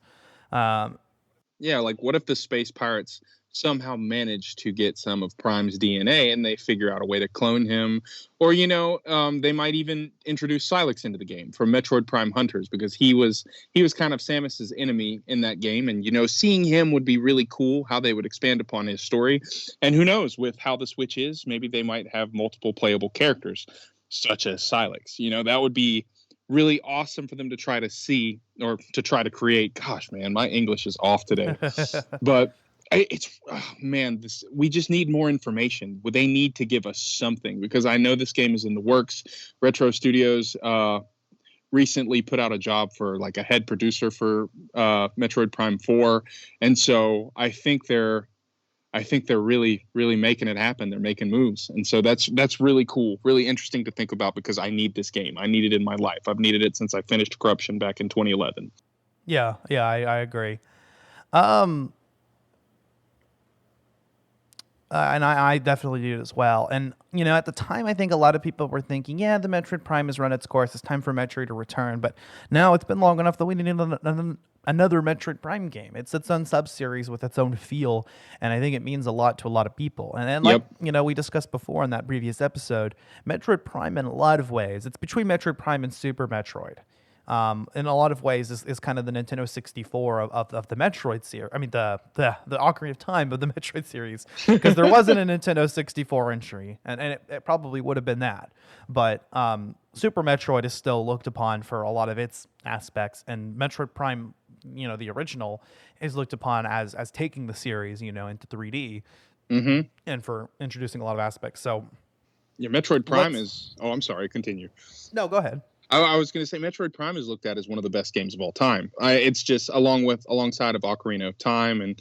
Yeah, like what if the space pirates somehow manage to get some of Prime's DNA and they figure out a way to clone him? Or, they might even introduce Silex into the game from Metroid Prime Hunters, because he was kind of Samus's enemy in that game. And, seeing him would be really cool, how they would expand upon his story. And who knows, with how the Switch is, maybe they might have multiple playable characters, such as Silex. That would be really awesome for them to try to see or to try to create. Gosh, man, my English is off today. But we just need more information. They need to give us something, because I know this game is in the works. Retro Studios recently put out a job for like a head producer for Metroid Prime 4. And so I think they're really, really making it happen. They're making moves. And so that's really cool, really interesting to think about, because I need this game. I need it in my life. I've needed it since I finished Corruption back in 2011. Yeah, I agree. And I definitely do as well. And, at the time, I think a lot of people were thinking, the Metroid Prime has run its course. It's time for Metroid to return. But now it's been long enough that we need another Metroid Prime game. It's its own sub-series with its own feel. And I think it means a lot to a lot of people. And like, we discussed before in that previous episode, Metroid Prime in a lot of ways, it's between Metroid Prime and Super Metroid. In a lot of ways is kind of the Nintendo 64 of the Metroid series. I mean, the Ocarina of Time of the Metroid series, because there wasn't a Nintendo 64 entry, and it probably would have been that. But Super Metroid is still looked upon for a lot of its aspects, and Metroid Prime, the original, is looked upon as taking the series, into 3D, and for introducing a lot of aspects. So, yeah, Metroid Prime is. Oh, I'm sorry. Continue. No, go ahead. I was going to say Metroid Prime is looked at as one of the best games of all time. It's just alongside of Ocarina of Time, and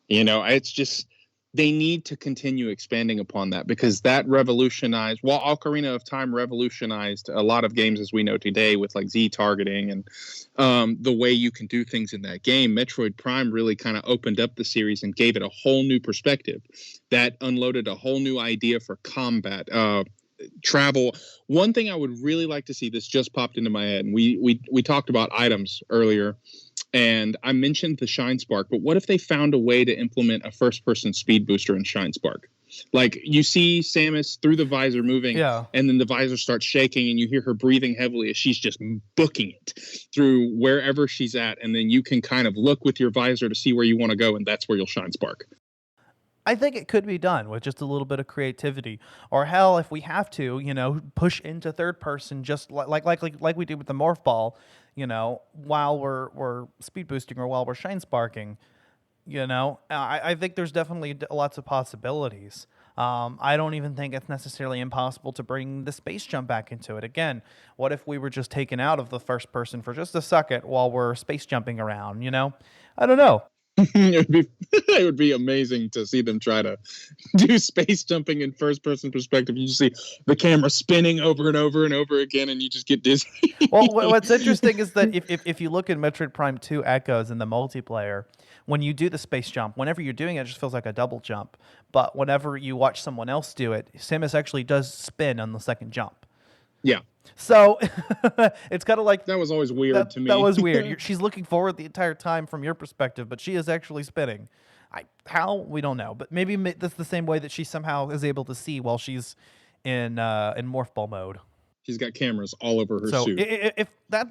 it's just they need to continue expanding upon that, because that revolutionized. While Ocarina of Time revolutionized a lot of games as we know today with like Z targeting and the way you can do things in that game, Metroid Prime really kind of opened up the series and gave it a whole new perspective that unloaded a whole new idea for combat. Travel. One thing I would really like to see, this just popped into my head, and we talked about items earlier, and I mentioned the Shine Spark, but what if they found a way to implement a first-person speed booster in Shine Spark? Like, you see Samus through the visor moving, and then the visor starts shaking, and you hear her breathing heavily as she's just booking it through wherever she's at, and then you can kind of look with your visor to see where you want to go, and that's where you'll Shine Spark. I think it could be done with just a little bit of creativity, or hell, if we have to, push into third person, just like we did with the Morph Ball, while we're speed boosting or while we're Shine Sparking. I think there's definitely lots of possibilities. I don't even think it's necessarily impossible to bring the space jump back into it. Again, what if we were just taken out of the first person for just a second while we're space jumping around? I don't know. It would be amazing to see them try to do space jumping in first person perspective. You just see the camera spinning over and over and over again, and you just get dizzy. Well, what's interesting is that if you look at Metroid Prime 2 Echoes in the multiplayer, when you do the space jump, whenever you're doing it, it just feels like a double jump. But whenever you watch someone else do it, Samus actually does spin on the second jump. Yeah. So it's kind of like that was always weird to me. That was weird. She's looking forward the entire time from your perspective, but she is actually spinning. How, we don't know, but maybe that's the same way that she somehow is able to see while she's in Morph Ball mode. She's got cameras all over her suit. If that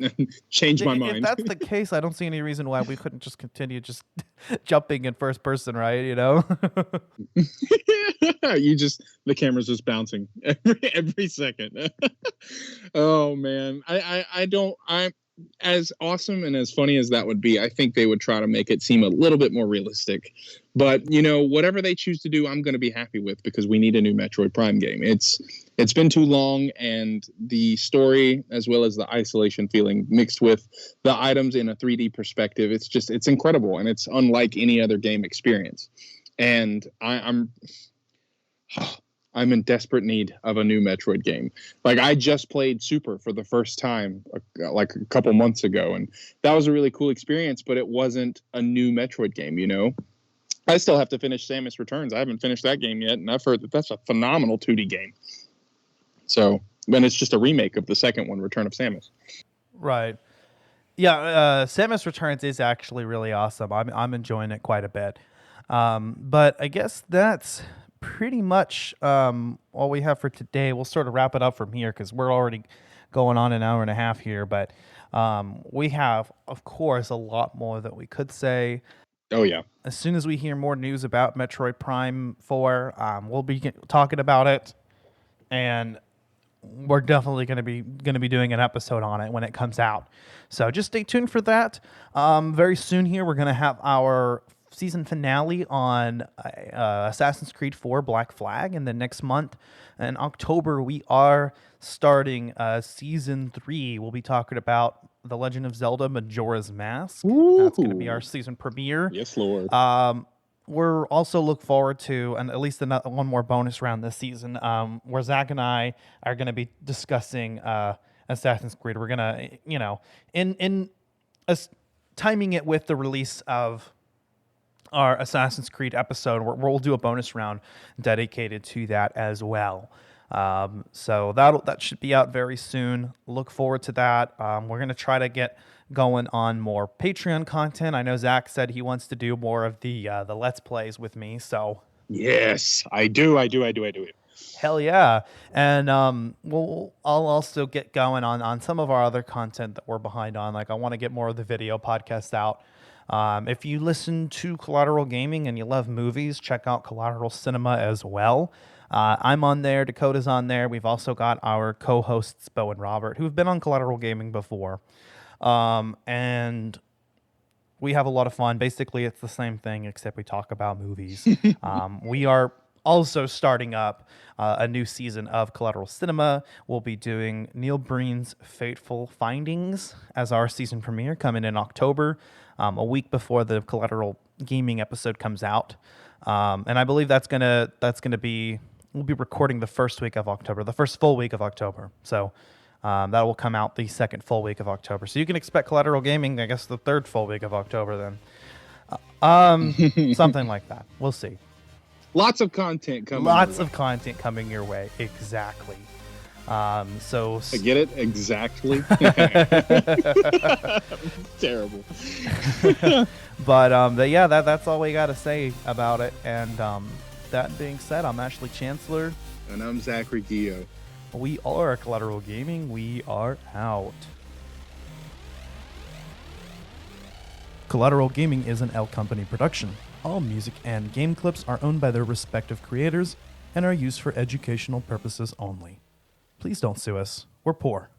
change my mind. If that's the case, I don't see any reason why we couldn't just continue just jumping in first person, right? The camera's just bouncing every second. Oh man, I'm as awesome and as funny as that would be, I think they would try to make it seem a little bit more realistic. But whatever they choose to do, I'm going to be happy with, because we need a new Metroid Prime game. It's been too long, and the story as well as the isolation feeling mixed with the items in a 3D perspective, it's incredible, and it's unlike any other game experience. And I'm I'm in desperate need of a new Metroid game. Like, I just played Super for the first time like a couple months ago, and that was a really cool experience, but it wasn't a new Metroid game, you know? I still have to finish Samus Returns. I haven't finished that game yet, and I've heard that that's a phenomenal 2D game. So, when it's just a remake of the second one, Return of Samus. Right. Yeah, Samus Returns is actually really awesome. I'm enjoying it quite a bit. But I guess that's pretty much all we have for today. We'll sort of wrap it up from here because we're already going on an hour and a half here. But we have, of course, a lot more that we could say. Oh, yeah. As soon as we hear more news about Metroid Prime 4, we'll be talking about it. And we're definitely going to be doing an episode on it when it comes out. So just stay tuned for that. Very soon here, we're going to have our season finale on Assassin's Creed 4 Black Flag. And then next month in October, we are starting season 3. We'll be talking about The Legend of Zelda Majora's Mask. Ooh. That's going to be our season premiere. Yes, Lord. We're also look forward to, and at least one more bonus round this season, where Zach and I are going to be discussing Assassin's Creed. We're going to, timing it with the release of our Assassin's Creed episode, we'll do a bonus round dedicated to that as well. So that should be out very soon. Look forward to that. We're going to try to get going on more Patreon content. I know Zach said he wants to do more of the Let's Plays with me. So yes, I do. Hell yeah. And I'll also get going on some of our other content that we're behind on. Like, I want to get more of the video podcasts out. If you listen to Collateral Gaming and you love movies, check out Collateral Cinema as well. I'm on there. Dakota's on there. We've also got our co-hosts, Bo and Robert, who've been on Collateral Gaming before. And we have a lot of fun. Basically, it's the same thing, except we talk about movies. We are also starting up a new season of Collateral Cinema. We'll be doing Neil Breen's Fateful Findings as our season premiere, coming in October, a week before the Collateral Gaming episode comes out. And I believe that's gonna be, we'll be recording the first week of October, the first full week of October. So that will come out the second full week of October. So you can expect Collateral Gaming, I guess, the third full week of October then. Something like that. We'll see. Lots of content coming. Lots of content coming your way. Exactly. So I get it exactly. Terrible. But yeah, that's all we got to say about it. And that being said, I'm Ashley Chancellor, and I'm Zachary Gio. We are Collateral Gaming. We are out. Collateral Gaming is an L Company production. All music and game clips are owned by their respective creators and are used for educational purposes only. Please don't sue us. We're poor.